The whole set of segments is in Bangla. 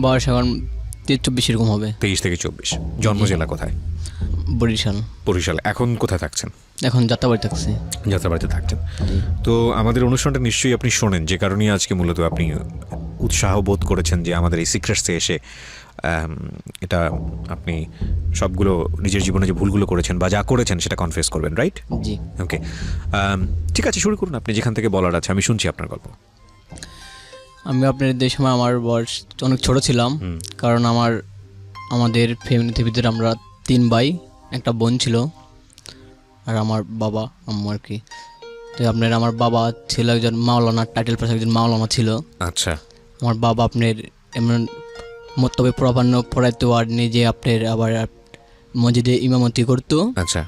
বয়স এখন 23-24 এরকম হবে। 23 থেকে 24। জন্ম জেলা কোথায়? বরিশাল। বরিশাল। এখন কোথায় থাকছেন? এখন যাত্রাবাড়ি থাকছি। যাত্রাবাড়িতে থাকছেন। তো আমাদের অনুষ্ঠানটা নিশ্চয়ই আপনি শোনেন, যে কারণেই আজকে মূলত আপনি উৎসাহ বোধ করেছেন যে আমাদের এই সিক্রেটসে এসে এটা আপনি সবগুলো নিজের জীবনে যে ভুলগুলো করেছেন বা যা করেছেন সেটা কনফেস করবেন, রাইট? জি। ওকে, ঠিক আছে, শুরু করুন আপনি যেখান থেকে বলার আছে, আমি শুনছি আপনার গল্প। আমি আপনার যে সময় আমার বয়স অনেক ছোট ছিলাম, কারণ আমাদের ফ্যামিলিতে ভিতরে আমরা 3 ভাই, একটা বোন ছিল, আর আমার বাবা আম্মু আর কি। তো আপনার আমার বাবা ছিল একজন মাওলানা, টাইটেল পাস একজন মাওলানা ছিল। আচ্ছা। আমার বাবা আপনার এমন মতলবে প্রাধান্য পড়াইতো, আর নিজে আপনার আবার মসজিদে ইমামতি করতো। আচ্ছা।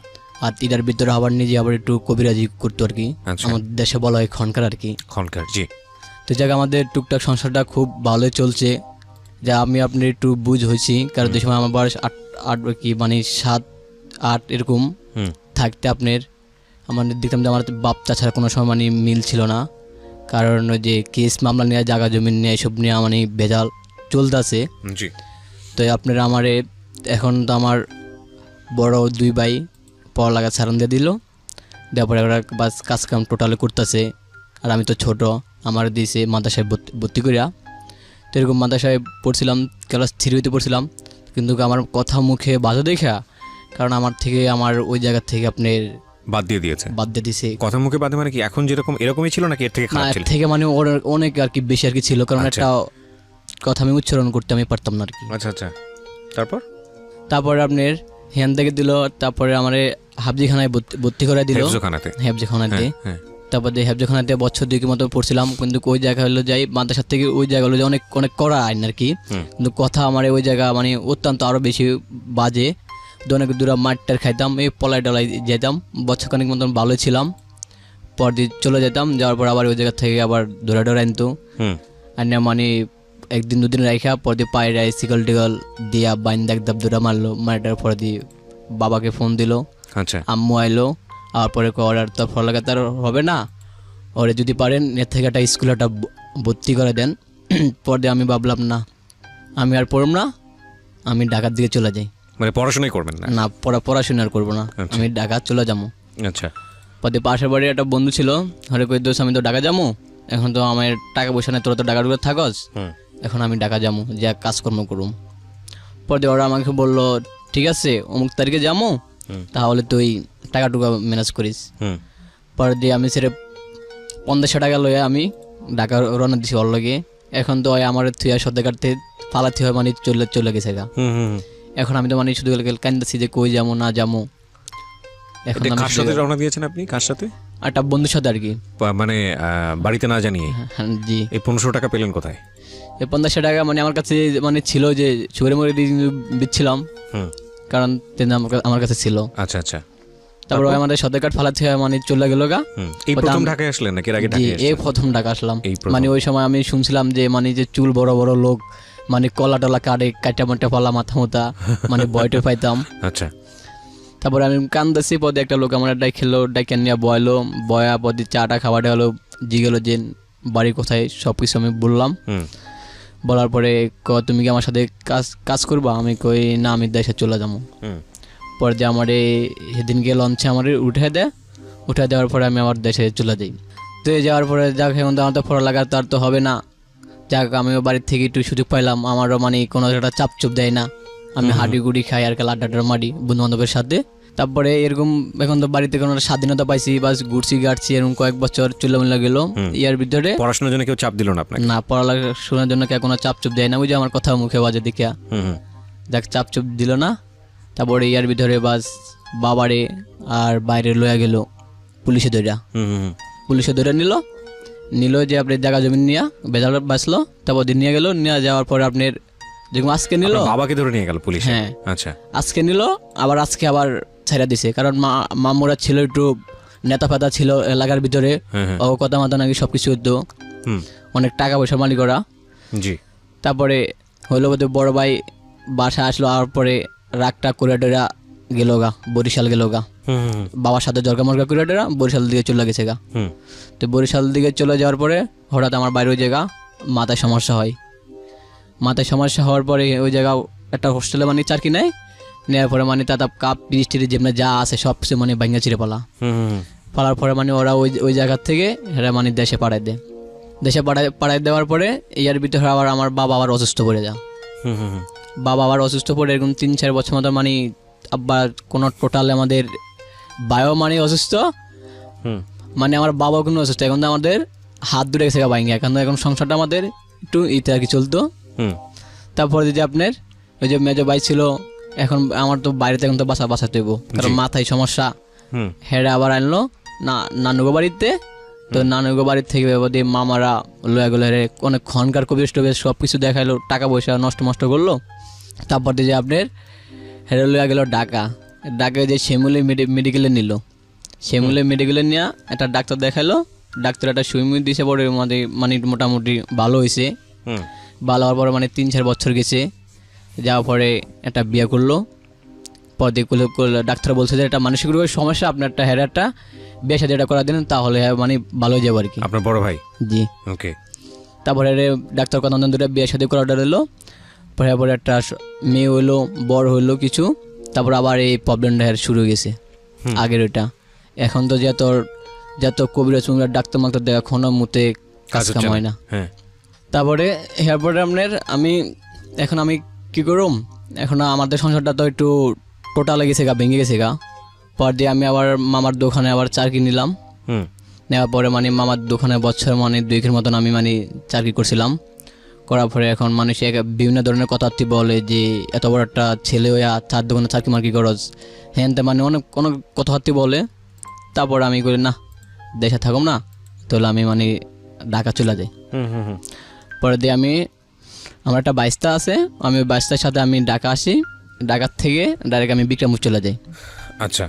আর এটার ভিতরে আবার নিজে আবার একটু কবিরাজি করতো আর কি। আমাদের দেশে বলা হয় খনকার আর কি। খনকার, জি। তো জায়গা আমাদের টুকটাক সংসারটা খুব ভালোই চলছে, যা আমি আপনার একটু বুঝ হয়েছি, কারণ যে সময় আমার বয়স 8 কি মানে 7-8 এরকম থাকতে আপনার আমাদের দেখতাম যে আমার বাপ চাচার কোনো সময় মানে মিল ছিল না, কারণ ওই যে কেস মামলা নিয়ে, জায়গা জমি নিয়ে, এসব নিয়ে মানে ভেজাল চলতেছে। জি। তো আপনার আমারে এখন তো আমার বড় 2 ভাই পড়ালেখা ছাড়ান দিয়ে দিল, দেওয়ার পরে ওরা বাস কাজকাম টোটালি করতেছে, আর আমি তো ছোট, আমার দিয়েছে মাদ্রাসায় ভর্তি করিয়া। তো এরকম মাদ্রাসায় পড়ছিলাম, ক্লাস 3 পড়ছিলাম, কিন্তু আমার কথা মুখে বাধা দেখা, কারণ আমার থেকে আমার ওই জায়গা থেকে আপনার বাদ দিয়ে দিয়েছে। কথা মুখে বাদে মানে কি এখন যেরকম এরকমই ছিল নাকি এর থেকে খারাপ ছিল? থেকে মানে অনেক আর কি বেশি আর কি ছিল, কারণ একটা কথা আমি উচ্চারণ করতে আমি পারতাম না আর কি। আচ্ছা আচ্ছা। তারপরে আপনার হ্যান থেকে দিল, তারপরে আমার হাফজিখানায় ভর্তি করে দিল। হেফজখানাতে। তারপরে হেফজখানাতে বছর 2 মতো পড়ছিলাম, কিন্তু ওই জায়গা হলো যাই মাদ্রাসার থেকে ওই জায়গা হলো যে অনেক অনেক কড়া আইন আর কি। কিন্তু কথা আমার ওই জায়গা মানে অত্যন্ত আরো বেশি বাজে, অনেক দূরে মাঠটার খাইতাম, এই পলাই টলাই যেতাম, বছরখানিক মতন ভালো ছিলাম, পর দিয়ে চলে যেতাম, যাওয়ার পর আবার ওই জায়গা থেকে আবার দৌড়া আনতো, আর না মানে 1-2 দিন রাখা, পর দিয়ে পায়ে রায় শিকল টিকল দিয়া বাইন একদম দৌড়া মারলো, মারাটার পর দিয়ে বাবাকে ফোন দিল। আচ্ছা। আম্মু আইলো, আর পরে আর তো পড়ালেখা তার হবে না, ওরে যদি পারেন এর থেকে একটা স্কুলে একটা ভর্তি করে দেন। পর দিয়ে আমি ভাবলাম না, আমি আর পড়ব না, আমি ঢাকার দিকে চলে যাই। মানে পড়াশোনাই করবেন না? না, পড়াশোনা আর করবো না, আমি ঢাকা চলে যাবো। আচ্ছা। পরে পাশের বাড়ির একটা বন্ধু ছিল, হরে কই দোষ আমি তো ঢাকা যাবো, এখন তো আমার টাকা পয়সা নেই, তোরা তো ঢাকা ঢুকে থাকস, এখন আমি ঢাকা যাবো, যা কাজকর্ম করুম। পরে ওরা আমাকে বললো ঠিক আছে অমুক তারিখে যাবো, তাহলে তুই টাকা টুকা ম্যানেজ করিস। পরে দিয়ে আমি সেটা 500 টাকা লইয়া আমি ঢাকা রওনা দিছি ওর লগে। এখন তো আমার থুয়া সদ্যা কাটতে ফালাতে হয়, মানে চলে গেছে গা। এখন আমি তো মানে শুধু কান্দাছি যে কই যাবো না যাবো। এখন কার সাথে রওনা দিয়েছেন আপনি? কার সাথে? একটা বন্ধুর সাথে আর কি, মানে বাড়িতে না জানিয়ে? জি। এই 1500 টাকা পেলেন কোথায়? এই 500 টাকা মানে আমার কাছে মানে ছিল যে সুগারে মরে দিচ্ছিলাম, কারণ আমার কাছে ছিল। আচ্ছা আচ্ছা। তারপর আমাদের সদর কার্ড ফালাতে হয়, মানে চলে গেল গা। এই প্রথম ঢাকায় আসলেন নাকি এর আগে ঢাকায় আসলেন? এই প্রথম ঢাকা আসলাম। মানে ওই সময় আমি শুনছিলাম যে মানে যে চুল বড় বড় লোক, মানে কলা টলা কাটা মাটা ফলা মাথা মোতা, মানে ভয়টা পাইতাম। আচ্ছা। তারপরে আমি কান্দাছি, পদে একটা লোক আমার খেলো, ডাইকে নিয়ে বয়লো, বয়া পদে চাটা খাওয়াটা হলো, জিগেলো যে বাড়ি কোথায়, সব কিছু আমি বললাম। বলার পরে তুমি কি আমার সাথে কাজ করবা? আমি কই না, আমি দেশে চলে যাবো। পরে যে আমার সেদিনকে লঞ্চে আমার উঠে দেওয়ার পরে আমি আমার দেশে চলে যাই। তো যাওয়ার পরে যাক, এখন তো আমার তো পড়ালেখা তার তো হবে না, যাক আমিও বাড়ির থেকে একটু সুযোগ পাইলাম, আমারও মানে কোনো একটা চাপ চুপ দেয় না, আমি হাঁটি গুড়ি খাই আর কাল আড্ডা মারি বন্ধু বান্ধবের সাথে। তারপরে এরকম এখন তো বাড়িতে কোনো স্বাধীনতা পাইছি, বাস ঘুরছি গাড়ছি, এরকম কয়েক বছর চলে গেল। ইয়ার ভিতরে পড়াশোনার জন্য কেউ চাপ দিল না আপনাকে? না, পড়াশোনার জন্য কেউ কোনো চাপ চুপ দেয় না, ওই যে আমার কথা মুখে বাজে দেখিয়া যাক চাপ চুপ দিল না। তারপরে ইয়ার ভিতরে বাস বাবারে আর বাইরে লইয়া গেল পুলিশে ধরে নিল যে আপনার জায়গা জমি নিয়ে বেজাল বাঁচলো। তারপর দিন নিয়ে গেল, নিয়ে যাওয়ার পরে আপনার যেরকম আজকে নিল, বাবাকে ধরে নিয়ে গেল পুলিশ? হ্যাঁ। আচ্ছা। আজকে নিল, আজকে আবার ছেড়ে দিছে, কারণ মামুরা ছিল একটু নেতা ফেতা ছিল এলাকার ভিতরে, ও কথা মাথা নাকি সবকিছু হতো, অনেক টাকা পয়সা মালিক ওরা। জি। তারপরে হইলো বোধ বড় ভাই বাসা আসলো, আর পরে রাগটা করে ডেরা গেল গা, বরিশাল গেল গা, বাবার সাথে জরকা মরকা করে ডেরা বরিশাল দিকে চলে গেছে গা। তো বরিশাল দিকে চলে যাওয়ার পরে হঠাৎ আমার বাইরে ওই জায়গা মাথায় সমস্যা হয়, মাথায় সমস্যা হওয়ার পরে ওই জায়গায় একটা হোস্টেলে মানে চাকরি নেয়, নেওয়ার পরে মানে তাতা কাপ পিরিস্টিরি যেমন যা আছে সব কিছু মানে ভাঙ্গা ছিঁড়ে পালার পরে মানে ওরা ওই জায়গার থেকে এরা মানে দেশে পাঠায় দেয়। দেশে পাঠায় দেওয়ার পরে ইয়ার ভিতরে আবার আমার বাবা আবার অসুস্থ পড়ে যায়। বাবা আবার অসুস্থ পড়ে এরকম 3-4 বছর মতো মানে আবার কোনো টোটাল আমাদের বায়ো মানে অসুস্থ, মানে আমার বাবা কোনো অসুস্থ। এখন তো আমাদের হাত দূরে গেছে ভাঙ্গা, এখন সংসারটা আমাদের একটু ইতে আর কি চলতো। তারপরে যদি আপনার ওই যে মেজো ভাই ছিল, এখন আমার তো বাইরেতে এখন তো বাসাতে হইব, কারণ মাথায় সমস্যা। হেরে আবার আনলো নানুগো বাড়িতে। তো নানুগো বাড়ির থেকে মামারা লয়া গেলো, হেরে অনেক খনকার কবির টবির সব কিছু দেখাইলো, টাকা পয়সা নষ্ট করলো। তারপর দিয়ে আপনার হেরে লয়া গেলো ঢাকায় যে শ্যামলী মেডিকেলে নিল। শ্যামলী মেডিকেলে নিয়ে একটা ডাক্তার দেখাইলো, ডাক্তার একটা সুইমিং দিয়েছে, পরে মানে মোটামুটি ভালো হয়েছে। ভালো হওয়ার পরে মানে 3-4 বছর গেছে, যাওয়ার পরে একটা বিয়ে করলো। পরে ডাক্তার বলছে যে এটা মানসিক রোগের সমস্যা, আপনার একটা হেরে একটা বিয়ে সাথে এটা করা দিন, তাহলে মানে ভালো হয়ে যাবে আর কি। আপনার বড় ভাই? জি। ওকে। তারপরে ডাক্তার কথা দুটো বিয়ে সাথে করা অর্ডার এলো। পরে একটা মেয়ে হইলো, বড় হইলো কিছু। তারপর আবার এই প্রবলেমটা শুরু হয়ে গেছে আগের ওইটা। এখন তো যত কবিরা চুমরা ডাক্তার মাক্তার দেখা কোনো মুতে কাজ কাম হয় না। তারপরে এরপরে আপনার আমি কি করুম, এখন আমাদের সংসারটা তো একটু টোটালে গেছে ভেঙে গেছে পর দিয়ে আমি আবার মামার দোকানে আবার চাকরি নিলাম। নেওয়ার পরে মানে মামার দোকানে বছর মানে 2 মতন আমি মানে চাকরি করছিলাম। করার পরে এখন মানুষ বিভিন্ন ধরনের কথাবার্তি বলে যে এত বড় একটা ছেলে হইয়া 4 দোকানে চাকরি মার্কি করজ, হ্যাঁ মানে অনেক কথাবার্তি বলে। তারপর আমি করি না, দেশে থাকুম না, তাহলে আমি মানে ঢাকা চলে যাই। পরে দিয়ে আমার একটা বাইস্তা আছে, আমি ওই বাইস্তার সাথে আমি ঢাকা আসি। ঢাকার থেকে ডাইরেক্ট আমি বিক্রমপুর চলে যাই। আচ্ছা।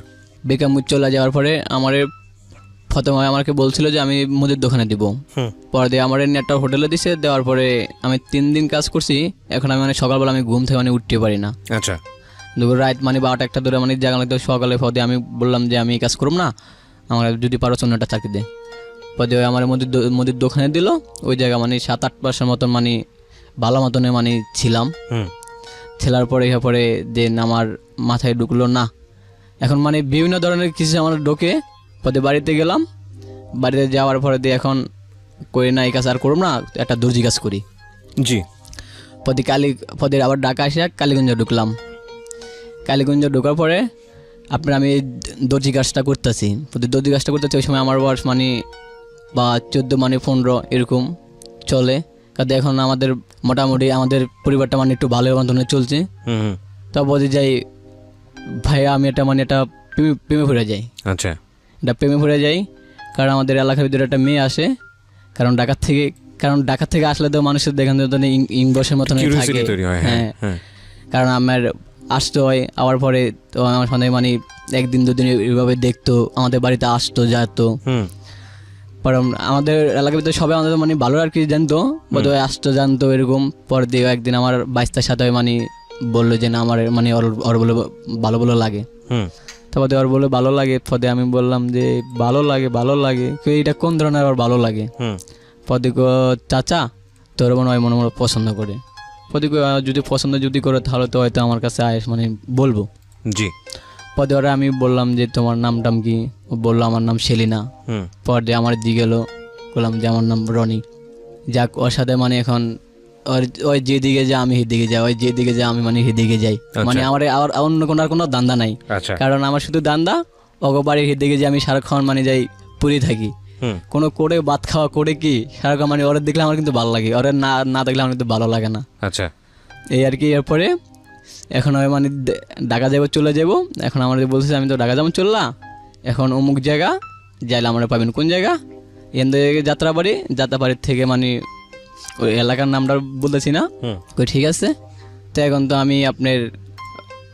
বিক্রমপুর চলে যাওয়ার পরে প্রথমে আমাকে বলছিল যে আমি মুদির দোকানে দিব। পরে দিয়ে আমার একটা হোটেলে দিছে, দেওয়ার পরে আমি 3 দিন কাজ করছি। এখন আমি মানে সকালবেলা আমি ঘুম থেকে মানে উঠতে পারি না। আচ্ছা। রাত মানে 12টা-1টা ধরে মানে জায়গা লাগতো। সকালে পদে আমি বললাম যে আমি কাজ করব না, আমার যদি পারো অন্য একটা চাকরি দে। পদে আমার মুদির দোকানে দিল। ওই জায়গা মানে 7-8 মাসের মতন মানে ভালো মতনে মানে ছিলাম। ছেলার পরে দেন আমার মাথায় ঢুকলো না, এখন মানে বিভিন্ন ধরনের কিছু আমার ঢোকে। পদে বাড়িতে গেলাম, বাড়িতে যাওয়ার পরে দিয়ে এখন করি না এই কাজ আর করব না, একটা দর্জি কাজ করি। জি। পদে আবার ঢাকা এসে কালীগঞ্জে ঢুকলাম। কালীগঞ্জে ঢোকার পরে আমি দর্জি কাজটা করতেছি। দর্জি কাজটা করতেছি ওই সময় আমার বয়স মানে বা 14 মানে 15 এরকম চলে। কারণ এখন আমাদের মোটামুটি আমাদের পরিবারটা মানে একটু ভালো মতনে চলছে। তো বলতে যাই ভাইয়া আমি এটা প্রেমে পড়ে যাই। আচ্ছা। এটা প্রেমে পড়ে যাই, কারণ আমাদের এলাকার ভিতরে একটা মেয়ে আসে। কারণ ঢাকা থেকে আসলে তো মানুষের দেখেন ইংবসের মতন থাকে। হ্যাঁ, কারণ আমার আসতে হয়। আবার পরে তো আমার সঙ্গে মানে 1-2 দিন এইভাবে দেখতো, আমাদের বাড়িতে আসতো যেত। কারণ আমাদের এলাকার ভিতরে সবাই আমাদের মানে ভালো আর কি জানতো, বোধহয় আসতো জানতো এরকম। পর দিয়ে একদিন আমার বাইস্তার সাথে মানে বললো যে না আমার মানে ওর বলে ভালো লাগে। তারপরে ওর বলে ভালো লাগে। পদে আমি বললাম যে ভালো লাগে এটা কোন ধরনের আবার ভালো লাগে? পদে চাচা তোর মনে হয় মনে পছন্দ করে। পদে যদি পছন্দ করে তাহলে তো হয়তো আমার কাছে মানে বলবো। জি। পদে ওরা আমি বললাম যে তোমার নামটাম কি? বললো আমার নাম সেলিনা। পর দিয়ে আমার দিকে গেলো, বললাম যে আমার নাম রনি। যাক, ওর সাথে মানে এখন ওই যেদিকে যায় আমি সেদিকে যাই, ওই যেদিকে যায় আমি মানে সেদিকে যাই। মানে আমার অন্য কোনো দান্দা নাই। কারণ আমার শুধু দান্দা বাড়ির সেদিকে যে আমি সারাক্ষণ মানে যাই পুরি থাকি। কোনো করে ভাত খাওয়া করে কি সারাক্ষণ মানে ওরা দেখলে আমার কিন্তু ভালো লাগে, ওরা না দেখলে আমার কিন্তু ভালো লাগে না। আচ্ছা, এই আর কি। এরপরে এখন আমি মানে ঢাকা চলে যাবো। এখন আমার বলছে আমি তো ঢাকা যাবো চললা, এখন অমুক জায়গা যাইলে আমরা পাবেন কোন জায়গা? এখান থেকে যাত্রাবাড়ির থেকে মানে ওই এলাকার নামটা বলতেছি না। ঠিক আছে। তো এখন তো আমি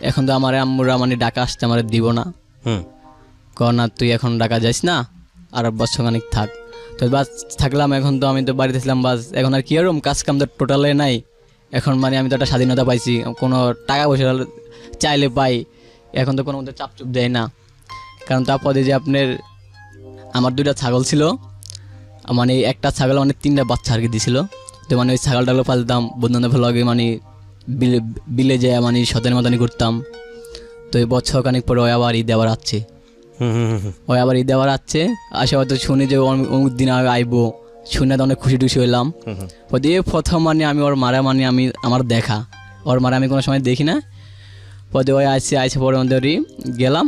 এখন তো আমার আম্মুরা মানে ঢাকা আসতে আমার দিব না। না তুই এখন ঢাকা যাইস না, আর বছরখানিক থাক। তো বাস থাকলাম। এখন তো আমি তো বাড়িতে ছিলাম, বাস এখন আর কি আরম কাজ কাম তো টোটালে নাই। এখন মানে আমি তো একটা স্বাধীনতা পাইছি, কোনো টাকা পয়সা চাইলে পাই। এখন তো কোনো মধ্যে চাপচুপ দেয় না। কারণ তারপরে যে আমার 2টা ছাগল ছিল, মানে একটা ছাগল মানে 3টা বাচ্চা আর কি দিছিল। তো মানে ওই ছাগল টাগল পালতাম, বন্ধু বান্ধব লগে মানে বিলে যায় মানে সতের মতনই করতাম। তো এই বছর খানিক পরে ওই আবার ঈদ আবার আসছে, ওই আবার ঈদ আবার আসছে, আসে হয়তো শুনি যে অমুক দিন আইবো, শুনে তো অনেক খুশি টুশি হইলাম। দিয়ে প্রথম মানে আমি ওর মারা মানে আমি আমার দেখা, ওর মারা আমি কোনো সময় দেখি না। পরে ওই আইসে পরে আমাদেরই গেলাম,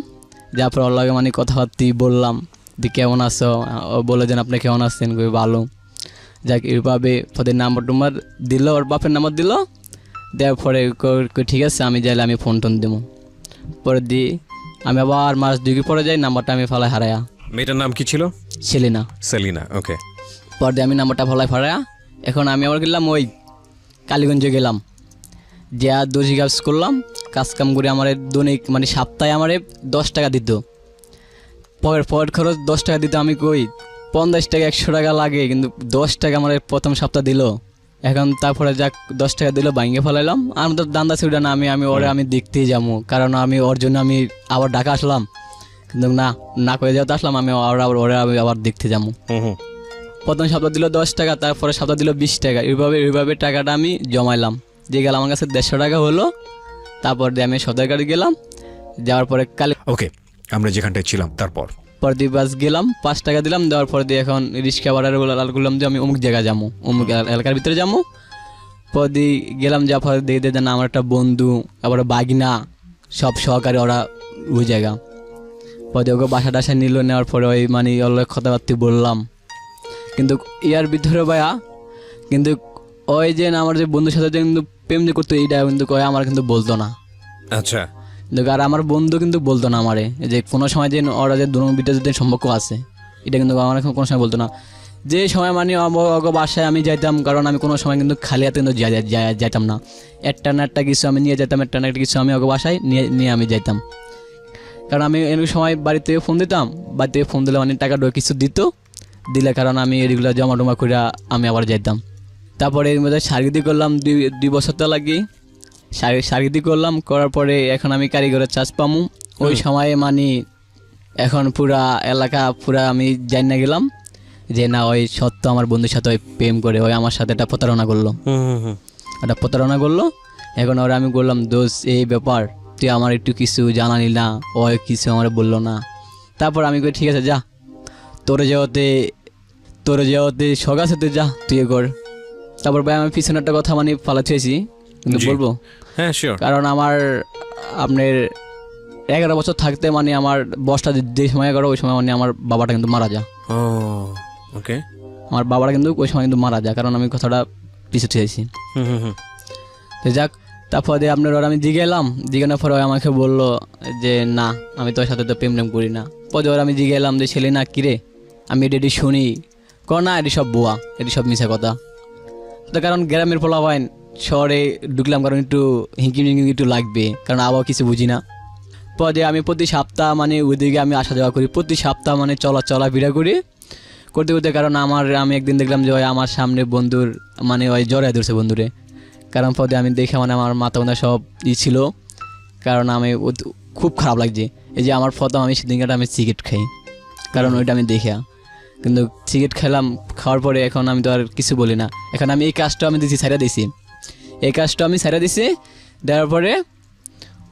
যার পর ওর লগে মানে কথাবার্তি বললাম যে কেমন আছো, ও বলে যেন আপনি কেমন আছেন, কই ভালো। যাক এইভাবে পরে নাম্বার টুম্বার দিল, ওর বাপের নাম্বার দিল, দেওয়ার পরে ঠিক আছে আমি যাইলে আমি ফোন টোন দেবো। পরে দিই আমি আবার মাস 2 পরে যাই, নাম্বারটা আমি ফেলায় হারায়া। মেয়েটার নাম কি ছিল? সেলিনা। সেলিনা, ওকে। পরে দিয়ে আমি নাম্বারটা ফেলায় হারায়া। এখন আমি আবার গেলাম ওই কালীগঞ্জে গেলাম, যে আর দর্জি কাজ করলাম, কাজ কাম করে আমার দৈনিক মানে সপ্তাহে আমার 10 টাকা দিত, পরের খরচ 10 টাকা দিত। আমি কই 50 টাকা 100 টাকা লাগে, কিন্তু 10 টাকা আমার প্রথম সপ্তাহ দিল। এখন তারপরে যাক 10 টাকা দিল, ভাঙিয়ে ফেলাইলাম। আমি তো দান্দা ছিল না, ওরে আমি দেখতেই যাবো, কারণ আমি ওর জন্য আমি আবার ঢাকা আসলাম, কিন্তু না করে যেতে আসলাম আমি ওরে আমি আবার দেখতে যাবো। প্রথম সপ্তাহ দিল 10 টাকা, তারপরে সপ্তাহ দিল 20 টাকা, এইভাবে টাকাটা আমি জমাইলাম। যে গেলাম আমার কাছে 150 টাকা হলো। তারপর দিয়ে আমি সদরঘাট গেলাম, যাওয়ার পরে ওকে, আমরা যেখানটায় ছিলাম তারপর দিয়ে বাস গেলাম, 5 টাকা দিলাম, দেওয়ার পরে দিয়ে এখন রিক্সা ভাড়ার করলাম যে আমি অমুক জায়গায় যাবো, অমুক এলাকার ভিতরে যাবো। পর দিয়ে গেলাম, যাওয়ার পরে দেখতে দেন আমার একটা বন্ধু, আবার বাগিনা, সব সহকারী ওরা ওই জায়গা। পরে ওকে বাসা টাসা নিল, নেওয়ার পরে ওই মানে ওর কথাবার্তা বললাম। কিন্তু ইয়ার ভিতরে ভাইয়া, কিন্তু ওই যে আমার যে বন্ধুর সাথে কিন্তু প্রেম যে করতো, এইটা কিন্তু আমার কিন্তু বলতো না। আচ্ছা। আর আমার বন্ধু কিন্তু বলতো না আমারে যে কোনো সময় যে ওরা যে দুজন ভিতরে যে সম্পর্ক আছে, এটা কিন্তু আমার কোনো সময় বলতো না। যে সময় মানে বাসায় আমি যাইতাম, কারণ আমি কোনো সময় কিন্তু খালি হাতে কিন্তু যাইতাম না, একটা না একটা কিছু আমি নিয়ে যেতাম, একটা না একটা কিছু আমি ওকে বাসায় নিয়ে আমি যাইতাম। কারণ আমি এর সময় বাড়ি থেকে ফোন দিতাম, বাড়ি থেকে ফোন দিলে মানে টাকা কিছু দিলে, কারণ আমি এগুলো জমা টমা করে আমি আবার যাইতাম। তারপরে এর মধ্যে সার্গিদি করলাম 2 বছর তো লাগি, সার্গিদি করলাম, করার পরে এখন আমি কারিগরের চাষ পামু। ওই সময়ে মানে এখন পুরা এলাকা পুরা আমি যাই না গেলাম যে না ওই সত্য আমার বন্ধুর সাথে ওই প্রেম করে ওই আমার সাথে একটা প্রতারণা করলো। এখন ওরা আমি বললাম, দোষ এই ব্যাপার, তুই আমার একটু কিছু জানালি না, ও কিছু আমার বললো না। তারপর আমি কই ঠিক আছে যা, তোরে যাওয়াতে শখ আছে, তুই যা, তুই কর। তারপর ভাই আমি পিছনে একটা কথা মানে ফালাচ্ছি, কিন্তু বলবো, হ্যাঁ শিওর। কারণ আমার আপনার 11 বছর থাকতে মানে আমার বয়সটা যে সময় 11, ওই সময় মানে আমার বাবাটা কিন্তু মারা যায়। ওকে। আমার বাবাটা কিন্তু ওই সময় কিন্তু মারা যায়, কারণ আমি কথাটা পিছু ছেড়েছি। তো যাক, তারপরে আপনার ওরা আমি জিজ্ঞানোর পরে আমাকে বললো যে না, আমি তোর সাথে তো প্রেম করি না। পরে ওরা আমি জিজ্ঞালাম যে ছেলে না কিরে, আমি এটি শুনি, না এটি সব বোয়া, এটি সব মিশা কথা। তো কারণ গ্রামের পোলাপাইন, শহরে ঢুকলাম কারণ একটু হিঙ্কি একটু লাগবে, কারণ আবহাওয়া কিছু বুঝি না। পরে আমি প্রতি সপ্তাহ মানে ওইদিকে আমি আসা যাওয়া করি, প্রতি সপ্তাহ মানে চলাফেরা করতে কারণ আমি একদিন দেখলাম যে ওই আমার সামনে বন্ধুর মানে ওই জড়াই ধরছে বন্ধুরে। কারণ পরে আমি দেখে মানে আমার মাথা মাথা সব ছিল, কারণ আমি খুব খারাপ লাগছে। এই যে আমার প্রথম আমি সেদিনকাটা আমি সিগারেট খাই, কারণ ওইটা আমি দেখে, কিন্তু সিগারেট খেলাম, খাওয়ার পরে এখন আমি তো আর কিছু বলি না। এখন আমি এই কাজটা আমি ছাইড়া দিছি, দেওয়ার পরে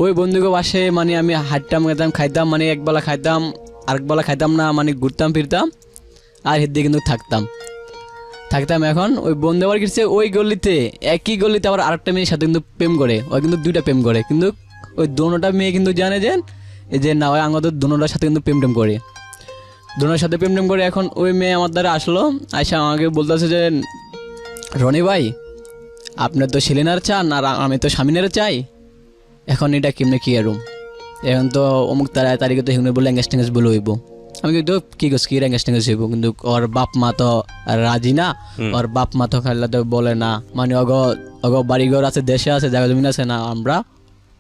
ওই বন্ধুকে বাসে মানে আমি হাঁটতাম, খাইতাম, মানে একবেলা খাইতাম, আরেকবেলা খাইতাম না, মানে ঘুরতাম ফিরতাম, আর হের দিয়ে কিন্তু থাকতাম। এখন ওই বন্ধু আবার গেছে ওই গলিতে, একই গলিতে আবার আরেকটা মেয়ের সাথে কিন্তু প্রেম করে, ওই কিন্তু 2টা প্রেম করে, কিন্তু ওই দোনোটা মেয়ে কিন্তু জানে যে না ওই আমাদের দোনোটার সাথে কিন্তু প্রেম করে, এখন ওই মেয়ে আমার দ্বারা আসলো, আইসা আমাকে বলতেছে যে রনি ভাই, আপনার তো সেলিনার চান আর আমি তো স্বামীনের চাই, এখন এটা কেমনে কি এরম, এখন তো অমুক তারিখে তো হিমনে বলে এঙ্গেজ বলে হইব। আমি কিন্তু কি করছি কি এঙ্গেজ হইব, কিন্তু ওর বাপ মা তো রাজি না, ওর বাপ মা তো খাইলে তো বলে না, মানে অগ বাড়িঘর আছে, দেশে আছে, জায়গা জমিন আছে, না আমরা